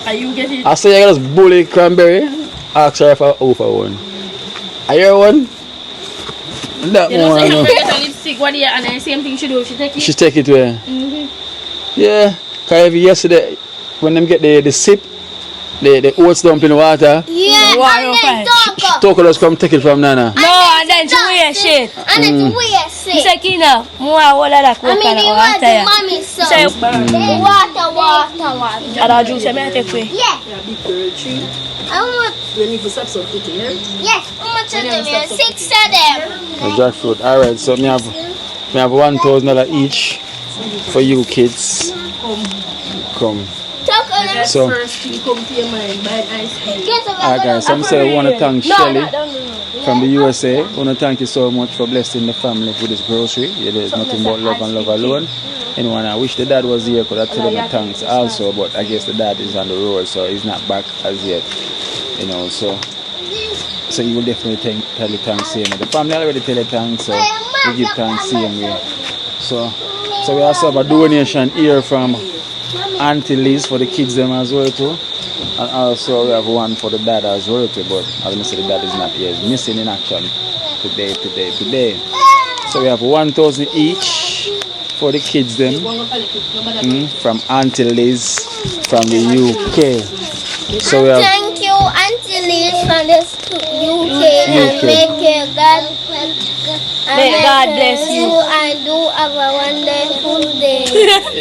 Are you getting it? I say I just bully Cranberry. Ask her if I over one. I hear one. That You know, one. say I know. her get a lipstick one year and the same thing she do, she take it. She take it where? Yeah. Cause yesterday when them get the sip, the oats dump in the water, Yeah, and then talk. Talker just come take it from Nana. No, and then she wear shit. And then weird She shit. say, Kina, more all of that I mean, they want the mommy so. Say, Water. I don't juice, I take away. Yeah. Big pearl tree. I want. You need to stop some cooking, yeah? Yes. How much of them? 6 of them. The jackfruit. Alright, so me have $1,000 each for you kids. Come. Talk on them. So First thing come to your mind, buy ice cream. alright guys, some say we want to thank Shelly from the USA. I want to thank you so much for blessing the family with this grocery. Yeah, there's nothing but love and love alone. Anyone I wish the dad was here could have told him thanks also, but I guess the dad is on the road, so he's not back as yet. You know, so So you will definitely tell you thanks same way. The family already tell you thanks, so we give thanks same way. So we also have a donation here from Auntie Liz for the kids them as well too. And also we have one for the dad as well too, but as I said the dad is not here, he's missing in action today. So we have 1,000 each for the kids them from Auntie Liz from the UK. So we have thank you, Auntie Liz from the UK. And May God bless you. And do have a wonderful day.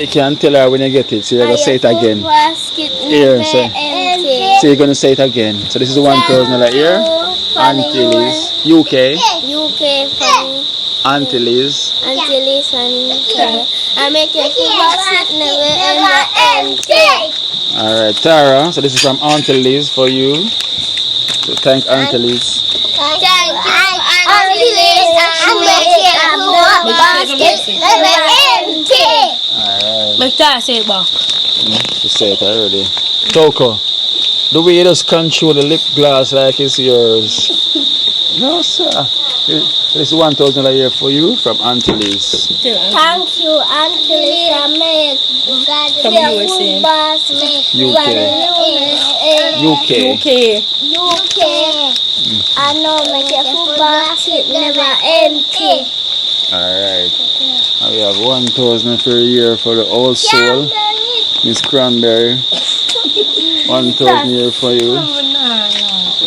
you can tell her when you get it, so you're going to say it again. Here, so you're going to say it again. So this is $1,000 here. Auntie Liz, UK. UK from Auntie Liz. Auntie Liz from UK. I make your food basket never ever empty. Alright, Tara. So this is from Auntie Liz for you. So thank Auntie Liz. Thank you, Auntie Liz. And make your food basket never empty. Alright. Make that say it back. She said it already. Toko, the way you just control the lip gloss like it's yours. No, sir. This is $1,000 here for you from Auntie Liz. Thank you, Auntie Liz. And make From your USA. food basket UK. I know make your food basket never empty. Alright. Now we have 1,000 for a year for the old soul. Miss Cranberry. 1,000 here for you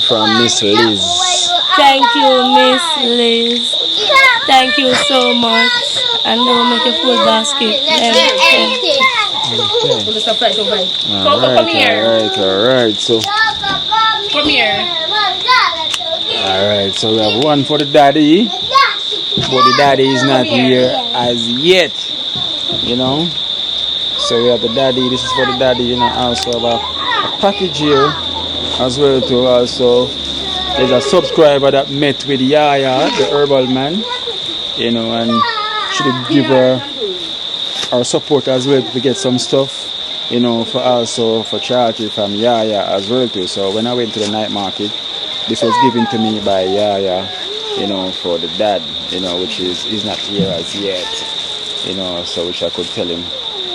from Miss Liz. Thank you, Miss Liz. Thank you so much. And don't make a full basket. Empty. Alright. So Come here. alright, so we have one for the daddy. But the daddy is not here as yet. You know? So we have the daddy, this is for the daddy, you know, also have a package here as well too. Also there's a subscriber that met with Yaya, the herbal man, you know, and should give her our support as well to get some stuff, you know, for also for charity from Yaya as well too. So when I went to the night market, this was given to me by Yaya, you know, for the dad, you know, which is not here as yet, you know, so which I could tell him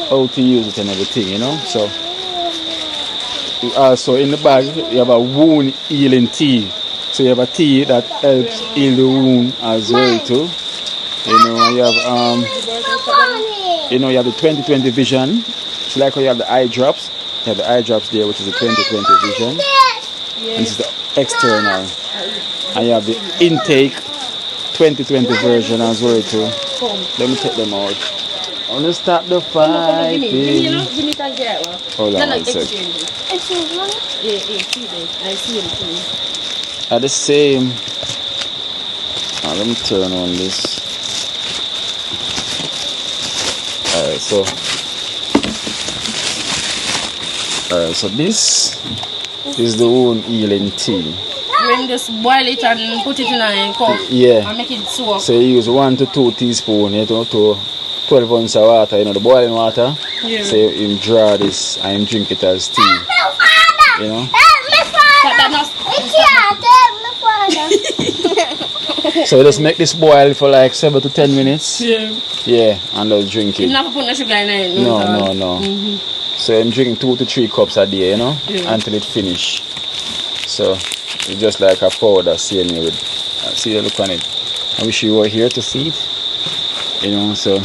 how to use it and everything, you know. So also in the bag you have a wound healing tea. So you have a tea that helps heal the wound as well too. You know, you have the 20/20 vision. So like how you have the eye drops, you have the eye drops there, which is the 20/20 vision. And this is the external. And you have the intake 20/20 version as well too. Let me take them out. I want to stop the fighting. Hold on one second. At the same. Let me turn on this. Alright, so this is the wound healing tea. When just boil it and put it in a cup. Yeah. And make it soak. So you use 1 to 2 teaspoons, you know, to 12 ounces of water, you know, the boiling water. Yeah. So you draw this and drink it as tea. You know? So just make this boil for like 7 to 10 minutes. Yeah. Yeah, and just drink it. You never put no sugar in it. No. So I'm drinking 2 to 3 cups a day, you know, until it finish. So it's just like a powder, see me with. See the look on it. I wish you were here to see it. You know, so.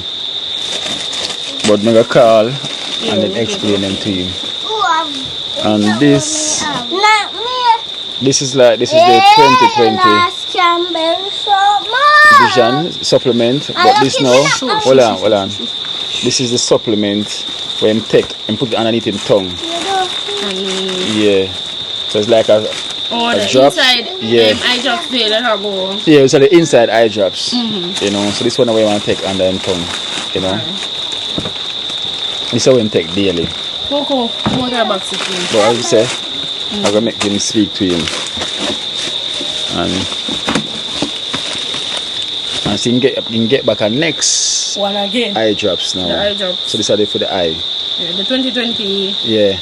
But make a call and then explain them to you. And this is the 20/20 vision supplement. But this now, hold on. This is the supplement where him take and put it underneath him tongue. Yeah. So it's like a drop. Inside eye drops there, let her go. Yeah, it's the inside eye drops. You know, so this one I want to take under him tongue. You know. This is how him take daily. Coco, come on, back to you. But as you say, I'm gonna make him speak to him. And so you can get back a next one again. Eye drops now. The eye drops. So this are for the eye. Yeah, the 20/20. Yeah.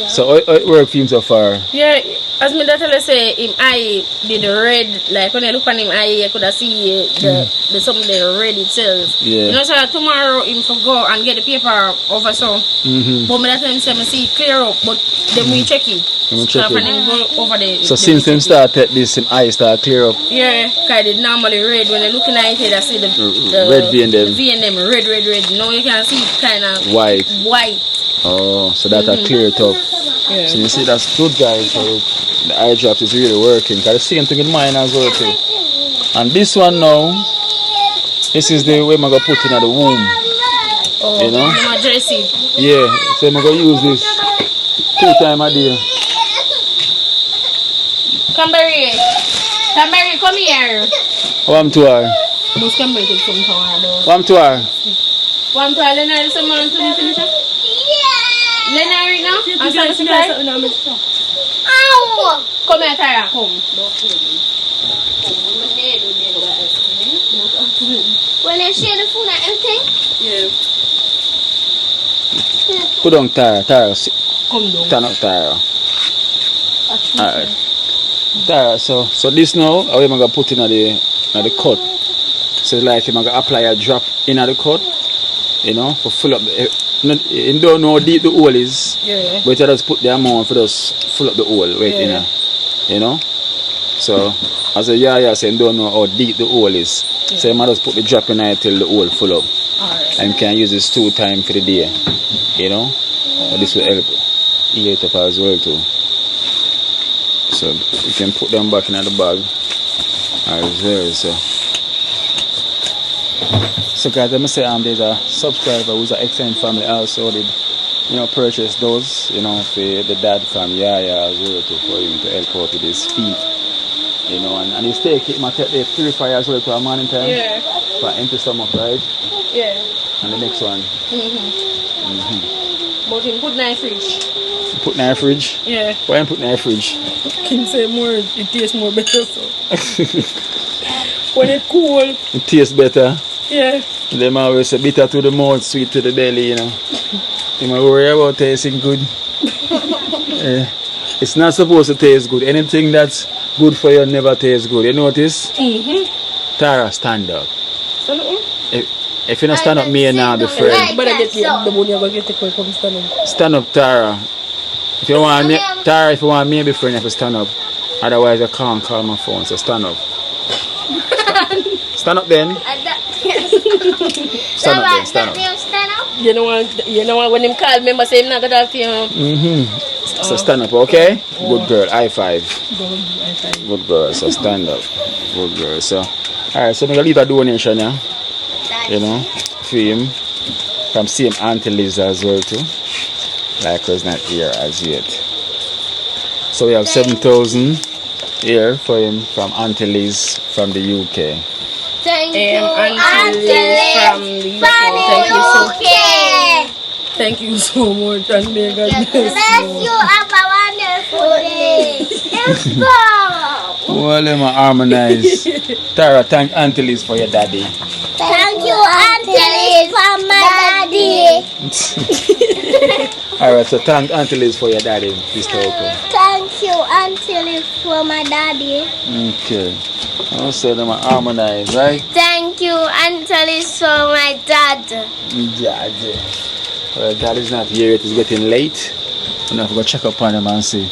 So how it work for him so far? Yeah, as me daughter say, him eye did red. Like when I look on him eye, I could see the something red itself. Yeah. You know, so tomorrow him for go and get the paper over so. But me that time say me see it clear up, but then we check it. Check so it. him go over the. So since him started this, him eye start clear up. Yeah, cause it normally red when I looking at it, I see the red V and them. The V and them red. Now you can see it kind of white. Oh, so that are clear it up. Yeah. So you see that's good, guys. So the eye drops is really working. Cause the same thing in mine as well too. And this one now, this is the way I'm gonna put in the womb. Oh, you know? My dressing. Yeah, so I'm gonna use this 2 times a day. Cranberry, come here. One to her. Most Cranberry take some time though. One to her. One to her, Lena, someone to me finish up? Lena, right now? I'm sorry, Ow! Come here, Tara, come. When I share the food and everything? Yeah. Put on Tara. Come down. Turn up Tara. Alright. Tara, so this now, how am I gonna put in the cut? So like I'm gonna apply a drop in the cut, you know, for full up you don't know how deep the hole is. Yeah. But you just put the amount for just full up the hole right in there. You know? So as a say you don't know how deep the hole is. Yeah. So you might just put the drop in there till the hole full up. Alright. And you can use this 2 times for the day. You know? So this will help heal it up as well too. So you can put them back in the bag as well. So guys, let me say there's a subscriber who's an excellent family also did, you know, purchase those, you know, for the dad from Yaya as well too, for him to help out with his feet. You know, and his take it might take the purifier as well to a morning time. Yeah. For empty stomach, right? Yeah. And the next one. But him put in the fridge. Put in the fridge? Yeah. Why you put in the fridge? Can say more, it tastes more better so. When it's cool. It tastes better. Yeah. Them always say bitter to the mouth, sweet to the belly, you know. You might worry about tasting good. Yeah. It's not supposed to taste good. Anything that's good for you never tastes good. You notice? Tara, stand up. Stand up? If you don't stand up, me and now be friends. But I get the money I'm going to get come stand up. Stand up, Tara. If you want me, Tara, if you want me to be friend, you have to stand up. Otherwise, I can't call my phone, so stand up. Stand up then. Stand up. You know what, when him call me, I say him not going to talk to you. So stand up, okay? Good girl, high five. Good girl, so stand up. Good girl, so. Alright, so I'm going to leave a donation, yeah? You know, for him. From same Auntie Liz as well too. Like was not here as yet. So we have 7,000 here for him from Auntie Liz from the UK. Thank you, Auntie Liz from the UK. Thank you so much, and may God bless you. Have a wonderful day. Well, let me harmonize. Tara, thank Auntie Liz for your daddy. Thank you, Auntie Liz, for my daddy. Alright, so thank Auntie Liz for your daddy, Mr. Oko. Thank you, Auntie Liz, for my daddy. Okay. I'll say them harmonize, right? Thank you, Auntie Liz, for my dad. Dad. Well, dad is not here yet, it's getting late. I'm going to go check up on him and see.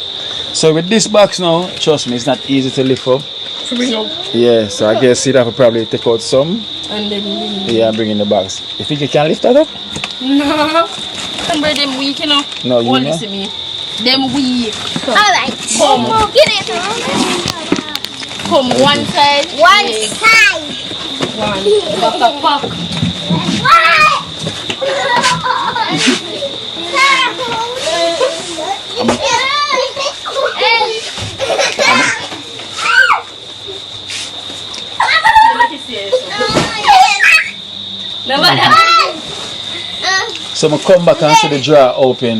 So with this box now, trust me, it's not easy to lift up. Bring up. Yeah, so I guess you'd have to probably take out some. And then bring in the box. You think you can lift that up? No. Remember them weak, you know? No, you know? Listen me. Them weak. Alright. Come. Get it. Come one side. One side. One. Back a pack. So I'm come back and see the drawer open.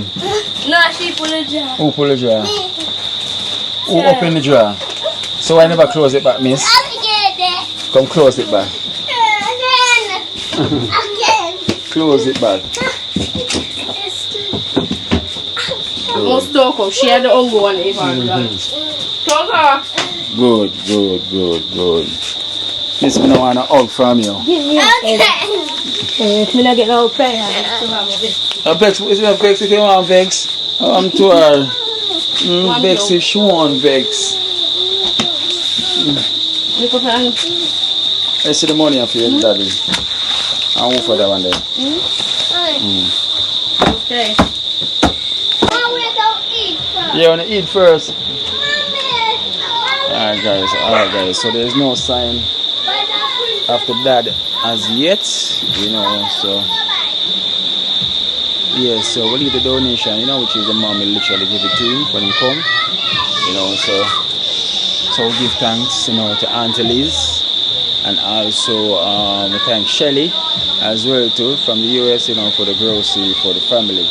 No, she pull the jar. Who pull the drawer? Who open the drawer? So I never close it back, miss? Come close it back. Close it back. Most Toko, she had the only one even. Toko! Good. Miss, me no want a hug from you. Okay. Me not get no prayer. Vex, is it Vex if you want Vex? I'm to her. Vex if she want Vex. I see the money of your daddy. I'll move for that one there. Okay. Mom, we don't eat first. You want to eat first? Mommy. Alright guys, so there's no sign of the dad as yet, you know, so yeah, so we'll leave the donation, you know, which is the mom will literally give it to him when he come, you know, so we'll give thanks, you know, to Auntie Liz, and also we thank Shelly as well too from the US, you know, for the grocery for the family.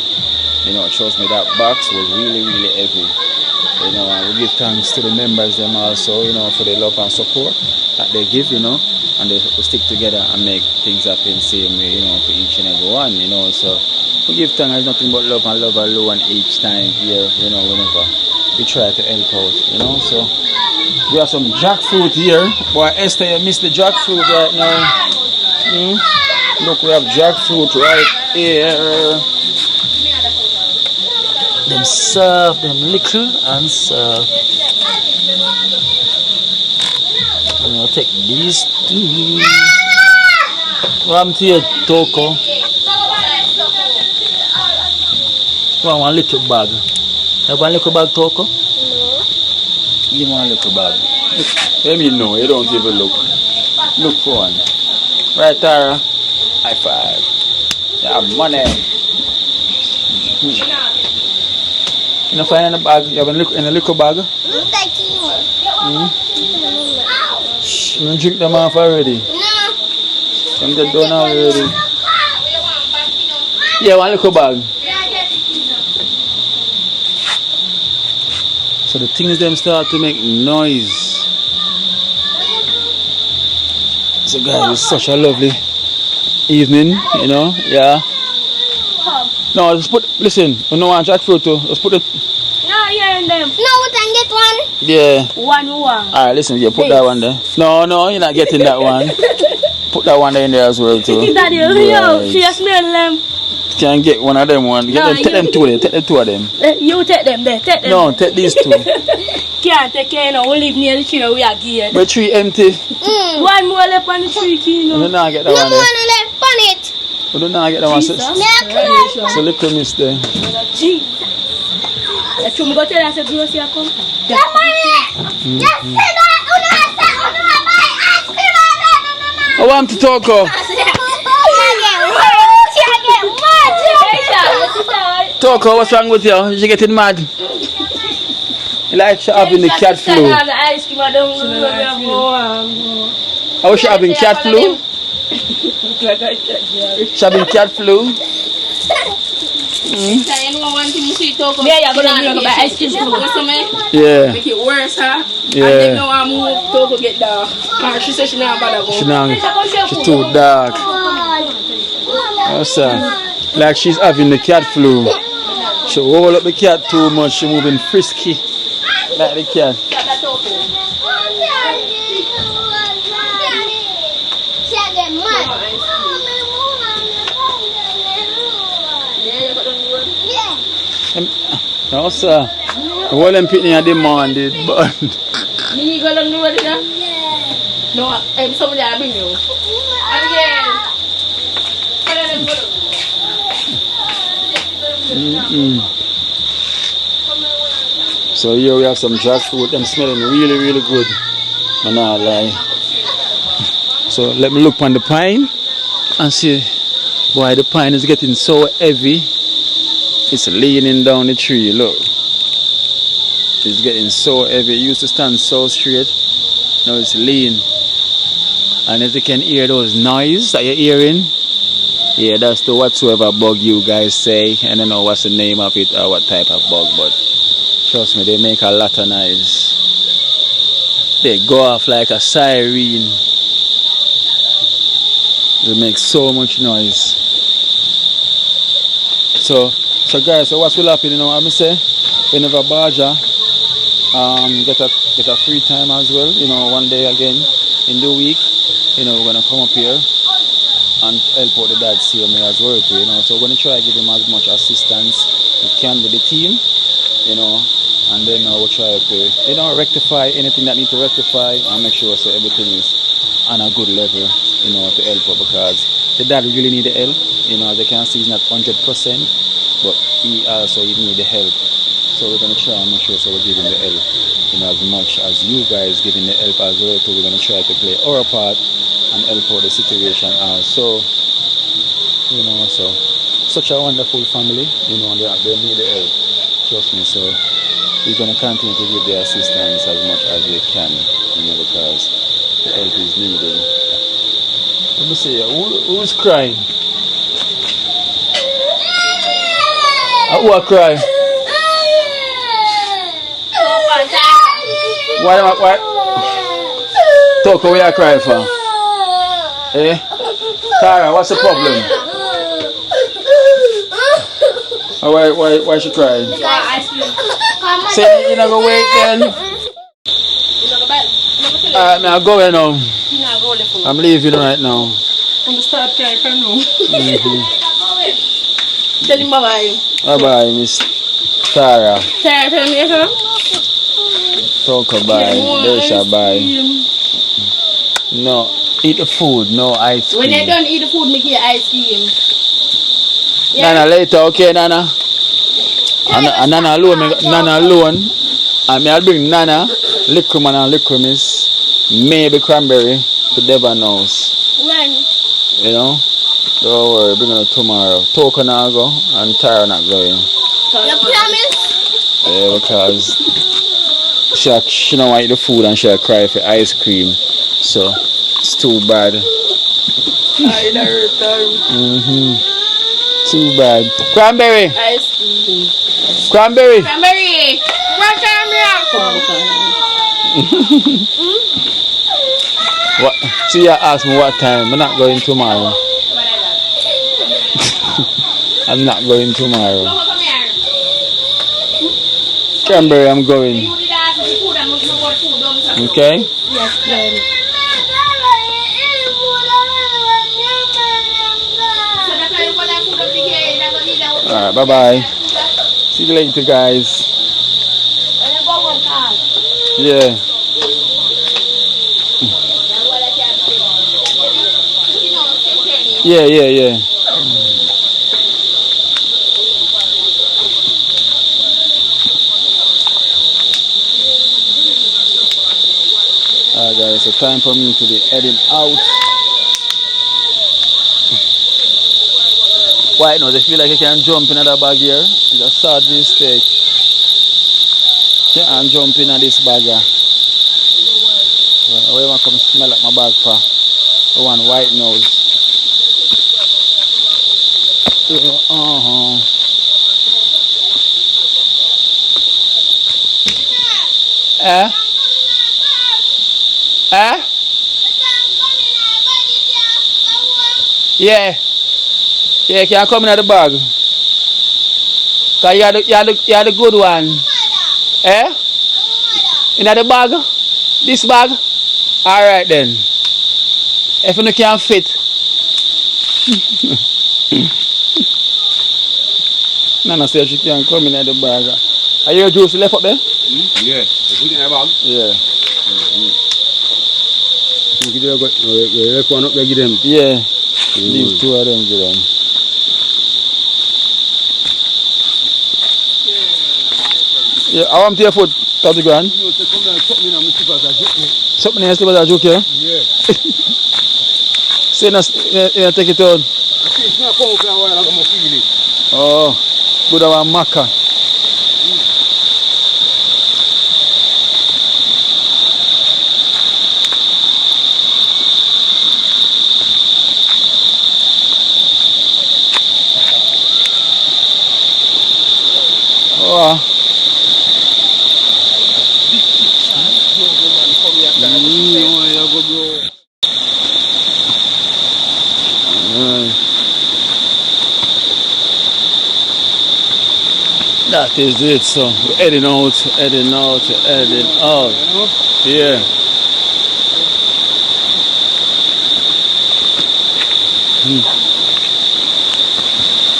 You know, trust me, that box was really heavy. You know, and we give thanks to the members them also, you know, for the love and support that they give, you know, and they stick together and make things happen same way, you know, for each and every one, you know. So we give thanks, there's nothing but love and love alone each time here, you know, whenever we try to help out, you know. So we have some jackfruit here. Boy, Esther, you missed the jackfruit right now. Look, we have jackfruit right here. Them serve them little and serve. And I'll take these two. What happened to your Toko? One little bag. Have one little bag, Toko? No. Give me one little bag. Let me know, you don't even look. Look for one. Right, Tara? High five. You have money. You don't find in the bag? You have in a little bag? You don't drink them off already? No. Them get done already. Yeah, one little bag. So the things them start to make noise. So guys, it's such a lovely evening, you know, yeah. No, just put, listen, you know want jackfruit too, just put it. No, you're in them. No, we can get one. Yeah. One. Alright, listen, yeah, put that one there. No, you're not getting that one. Put that one in there as well too. Daddy, yo, she has smell them. Can't get one of them one. Take them two there, take the two of them. You take them there, take them. No, take these two. Can't take care now, we live near the tree now, we are geared. But tree empty. One more left on the tree, Kino. You don't get that No one more there. left on it. You don't get that one. So little miss there. Jesus. That's true, I'm going to tell her, I said, Groceries are come. I want to talk of. Talk, what's wrong with you? You getting mad? You like she having the cat flu? How she having cat flu? She having cat flu? Yeah. Make it worse, huh? Yeah. And then now I move Toko get dark. She said she not bother go. She's too dark. Like she's having the cat flu. She hold up the cat too much. She moving frisky like the cat. No sir. All them people are demanded, but You go along the road again? No, somebody I bring you. Again. So here we have some jackfruit. Them smelling really good. I'm not lie. So let me look on the pine and see why the pine is getting so heavy. It's leaning down the tree. Look, it's getting so heavy. It used to stand so straight. Now it's lean. And as you can hear those noise that you're hearing, yeah, that's the whatsoever bug you guys say. I don't know what's the name of it or what type of bug, but trust me, they make a lot of noise. They go off like a siren. They make so much noise. So guys, so what's will happen, you know what I'm saying? whenever Baja get a free time as well, you know, one day again in the week, you know, we're gonna come up here and help out the dad same way as well too, you know. So we're gonna try to give him as much assistance we can with the team, you know, and then we'll try to, you know, rectify anything that needs to rectify and make sure so everything is on a good level, you know, to help out, because the dad really need the help, you know. As you can see, he's not 100%, but he need the help. So we're gonna try and make sure so we're giving the help, you know, as much as you guys giving the help as well too. We're gonna try to play our part and help out the situation also, you know. So such a wonderful family, you know, and they need the help, trust me. So we're gonna continue to give the assistance as much as we can, you know, because the help is needed. Let me see, who's crying? Who are crying? Why? Talk, what you are crying for? Eh? Tara, what's the problem? Why she crying? Say you not go wait then. Alright, I'm going home. I'm leaving right now. I'm gonna start crying for now. Tell him bye-bye. Bye-bye, Miss Tara. Tara, tell me again. Talk bye. Desha bye. No, eat the food, no ice cream. When you done eat the food, make your ice cream. Yeah. Nana later, okay, Nana? And Nana alone. And I'll bring Nana, liquor man and liquor miss, maybe Cranberry to Devon house. When? You know? Don't worry, bring her tomorrow. Toka not go and Tara not going. You promise? Yeah, because she don't want to eat the food and she'll cry for ice cream. So it's too bad. Too bad. Cranberry! Ice cream. Cranberry! Cranberry! What time you What? See, you ask me what time. I'm not going tomorrow. I'm not going tomorrow. Come here. Cranberry, I'm going. Okay? Yes, then. Alright, bye-bye. See you later, guys. Yeah. Yeah. Alright guys, so time for me to be heading out. Why not? They feel like you can jump in that bag here. It's a sad mistake. Can't jump in this bag here. Why you come smell like my bag for? The one white nose. Yeah. Yeah, can you come in the bag? Cause you are the good one. In the bag? This bag? Alright then. If you can't fit. Nana said she can't come in the bag. Are your juice left up there? Yeah. You put it in the bag? Yeah. You left one up there, give them. Yeah. Leave two of them, give them. Yeah, I want to your foot, 30 grand. Something in your slippers are joke, yeah? Yeah. Say, you take it out. It's not come for a while, I'm going to feel it. Oh, good about maca. Oh. That is it, so we're heading out. Yeah.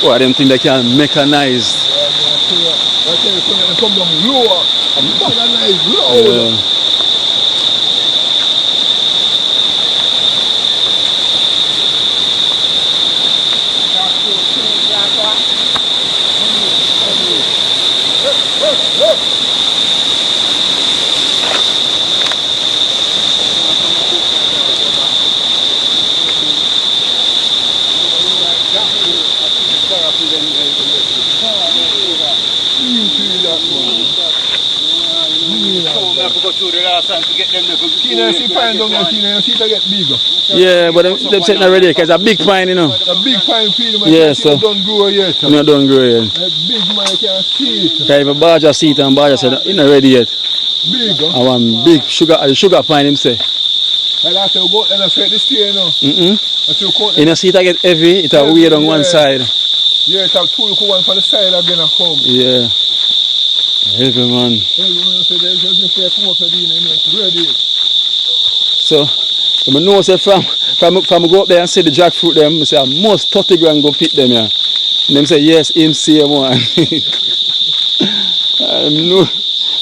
What them think they can mechanize? Come down lower. Mechanize lower. Yeah, but them setting already because it's a big pine, you know. A big pine field, yeah, so don't grow yet. Not done grow yet. Big man, you can't see it. Because if a barger see it and barger said it's not ready yet. Big, huh? I want big sugar pine him say. And I say, go and I say this here, you know. You know, see it get heavy, it will weigh on one side. Yeah, it have two one for the side again and come. Yeah. Heavy man. So, I know say from go up there and see the jackfruit them, I say I must 30 grand go pick them here. And them say yes, him see one.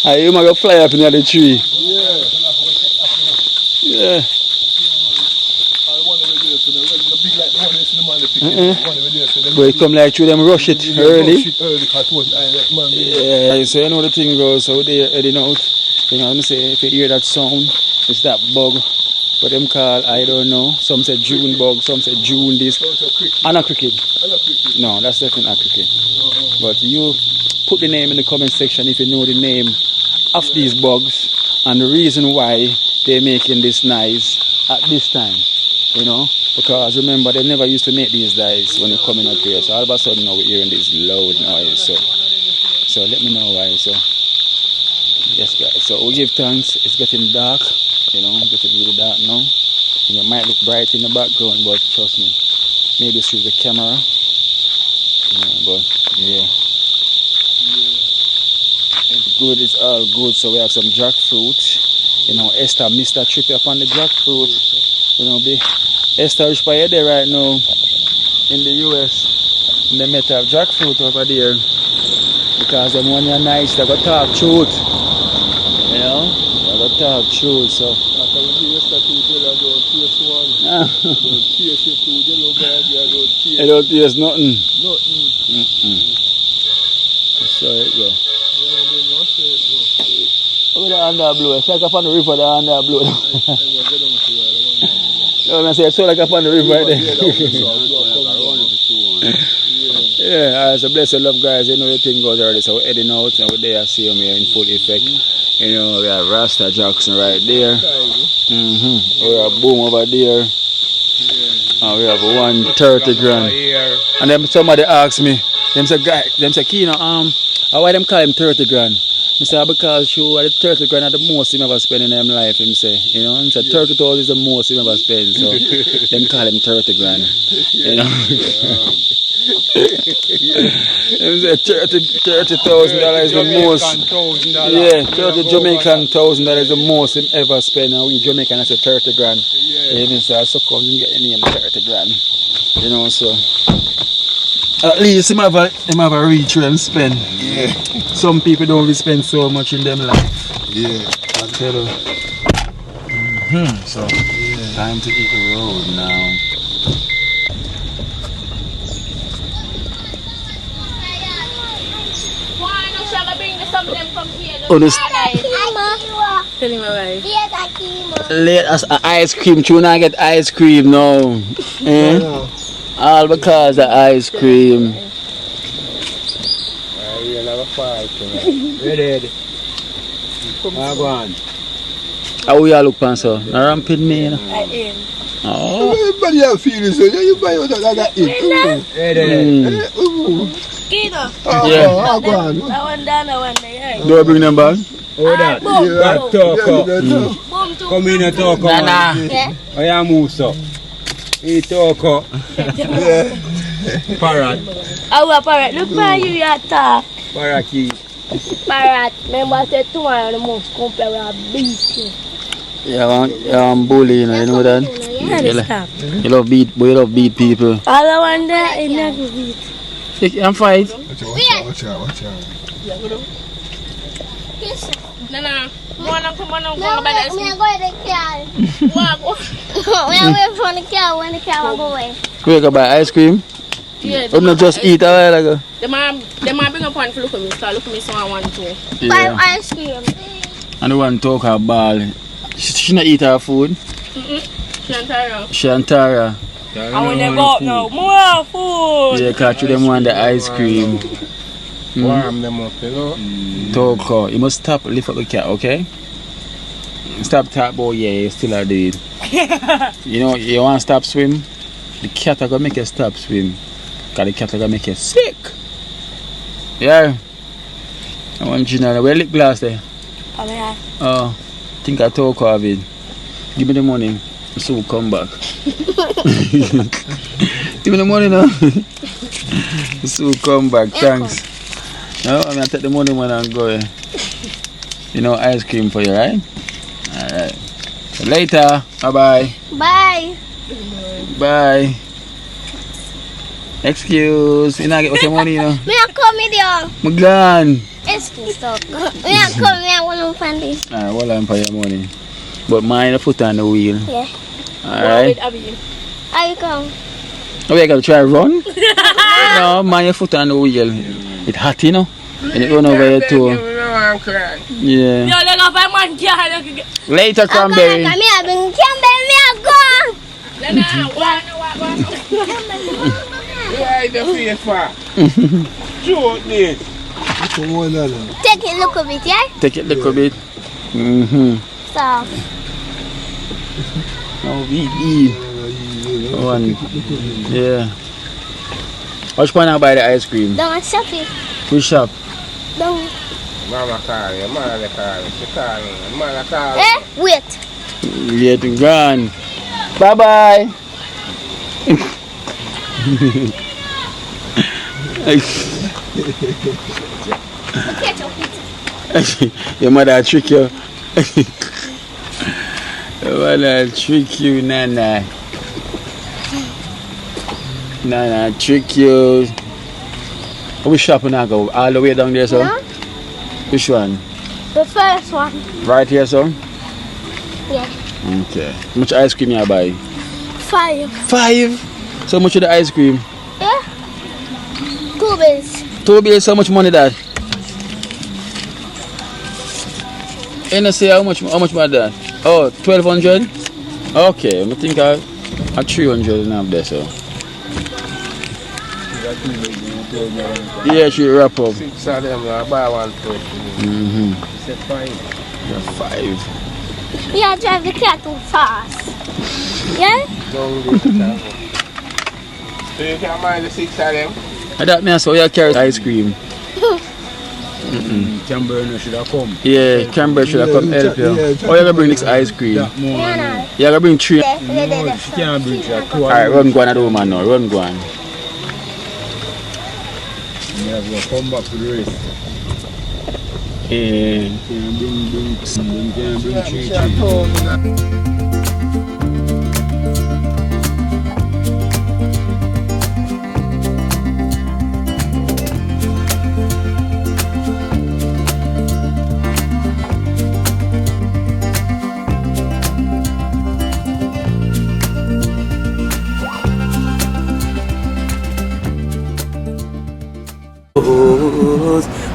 I him go fly up in the tree. Yeah. But it come like through them rush it early. Yeah, so you know the thing goes, so they're heading out. You know, I'm say if you hear that sound, it's that bug. What them call, I don't know. Some say June bug, some say June this. And a cricket. No, that's definitely not cricket. But you put the name in the comment section if you know the name of these bugs and the reason why they're making this noise at this time. You know, because remember they never used to make these noise when you're coming up here. So all of a sudden now we're hearing this loud noise. So let me know why. So yes guys, so we give thanks. It's getting dark, you know, getting really dark now. You know, it might look bright in the background, but trust me, maybe it's through the camera. Yeah, but yeah. It's good, it's all good. So we have some jackfruit. You know, Esther missed a trip up on the jackfruit. You know, Esther is by there right now in the US. And they met have jackfruit over there. Because them one are nice, they got talk truth. You know? They got talk truth, so. They don't taste nothing. So it go. Look at the under blue. It's like up on the river, the under blue. No, I say it's so like up on the river right there. Yeah, alright, so bless your love guys. You know the thing goes already, so we're heading out and we're there, see them here in full effect. You know, we have Rasta Jackson right there. We have Boom over there. And we have 130 grand. And then somebody asked me, them say Kino, why them call him 30 grand? I say because the 30 grand are the most him ever spend in his life, him say. You know, he said 30,000 is the most him ever spend, so them call him 30 grand. You know. Him say $30,000 is the most. Yeah, 30 Jamaican $1,000 is the most him ever spend. And we Jamaican I say 30 grand. Yeah, him say so come him get the name 30 grand. You know, so at least him have a reach where him spend. Yeah. Some people don't really spend so much in them life. Yeah. I tell you. So time to hit the road now. Tell him alright. Late as ice cream, tuna get ice cream now. All because of ice cream. Ready. Go on. How we all look pan so? Now ramping me, you know. I am. Oh. Everybody have feelings, so you buy what I got it. Ready. Kino. Yeah. Go on. That one down, that one there. Do I bring them back? Hold that. Back talk up. Come in and talk up. Nana. I am Musa. He talk up. Parrot. Our parrot. Look for you, you talk. Parakeet. Parrot. Remember I said tomorrow the most compare with a beast. Yeah, I'm bully, you know that? You love beat, boy, you love beat people. All I want there is not to beat. I'm fight. Watch out. Nana, wanna come on by that? I'm going to the car. We are waiting for the car when the car will go away. We go buy ice cream. Yeah, Or not just eat a while ago. the man bring up one for look at me, so look at me so I want to. 5 Yeah. ice cream. And the one talk her ball. She not eat her food. Shantara. Shantara. I want to go out now. More food. Yeah, catch them want the ice cream. Warm them up, you know. Talk her. You must stop, lift up the cat, okay? Stop talk about yeah, you still a do it. You know, you want to stop swim? The cat are going to make you stop swim. Because the cat are going to make you sick. Yeah. I want Gina. Where lip glass there? Come here. Oh, think I talk of it. Give me the money. So we'll come back. Give me the money now. So we'll come back. Thanks. No, I'm going to take the money when I go. You know, ice cream for you, right? Alright. So later. Bye-bye. Bye. Bye. Excuse. You not get what your money, you know? Me a come with you. I'm gone. Excuse me. Me a come. Me a want to find this. Alright, well, I'm for your money. But mind the foot on the wheel. Yeah. Alright. I come. Oh, you gotta try run? No, mind your foot on the wheel. It's hot, you know? And it run over your toe. I'm crying. Yeah. Yo, they got 5 man car. Later, Cranberry. Me a bring Cranberry. Me a go. Why the face for? Shoot this. Take it look a bit, yeah? Take it a little bit. So. Oh, eat. One. Yeah. How much point I buy the ice cream? Don't shop it. Which shop? Don't. Mama call you, mama call you, she call me, mama call you. Wait. Yeah, to gone. Bye-bye. Your mother trick you. Your mother trick you, Nana. Nana trick you. Which shop now go? All the way down there, so? No. Which one? The first one. Right here, so? Yeah. Okay. How much ice cream you buy? 5. 5? So much of the ice cream? Yeah. 2 bills. 2 bills, how much money that? You know say how much money that? Oh, 1,200? Okay, I think I 300 and have there, so. Yeah, she wrap up. 6 of them, I buy one for it. Said 5. Yeah, 5. Yeah, drive the car too fast. Yeah? Don't do it. So you can mind the 6 of them? I thought me I saw you carry ice cream. Cranberry should have come. Yeah, Cranberry should have come help you. Oh, you're gonna bring this ice cream. Yeah, You're gonna bring 3. She can't bring her. Alright, run go on at the woman now. Run go on. Yeah, we'll come back to the rest. Yeah. Can't bring 3.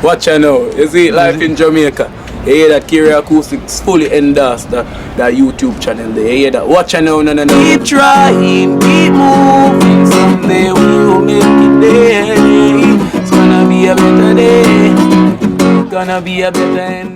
Watch out now. You see life in Jamaica. You hear that Kiri Acoustics fully endorsed that YouTube channel there. You hear that? Watch out now, no. Keep trying, keep moving. Someday we will make it there. It's gonna be a better day. Gonna be a better end.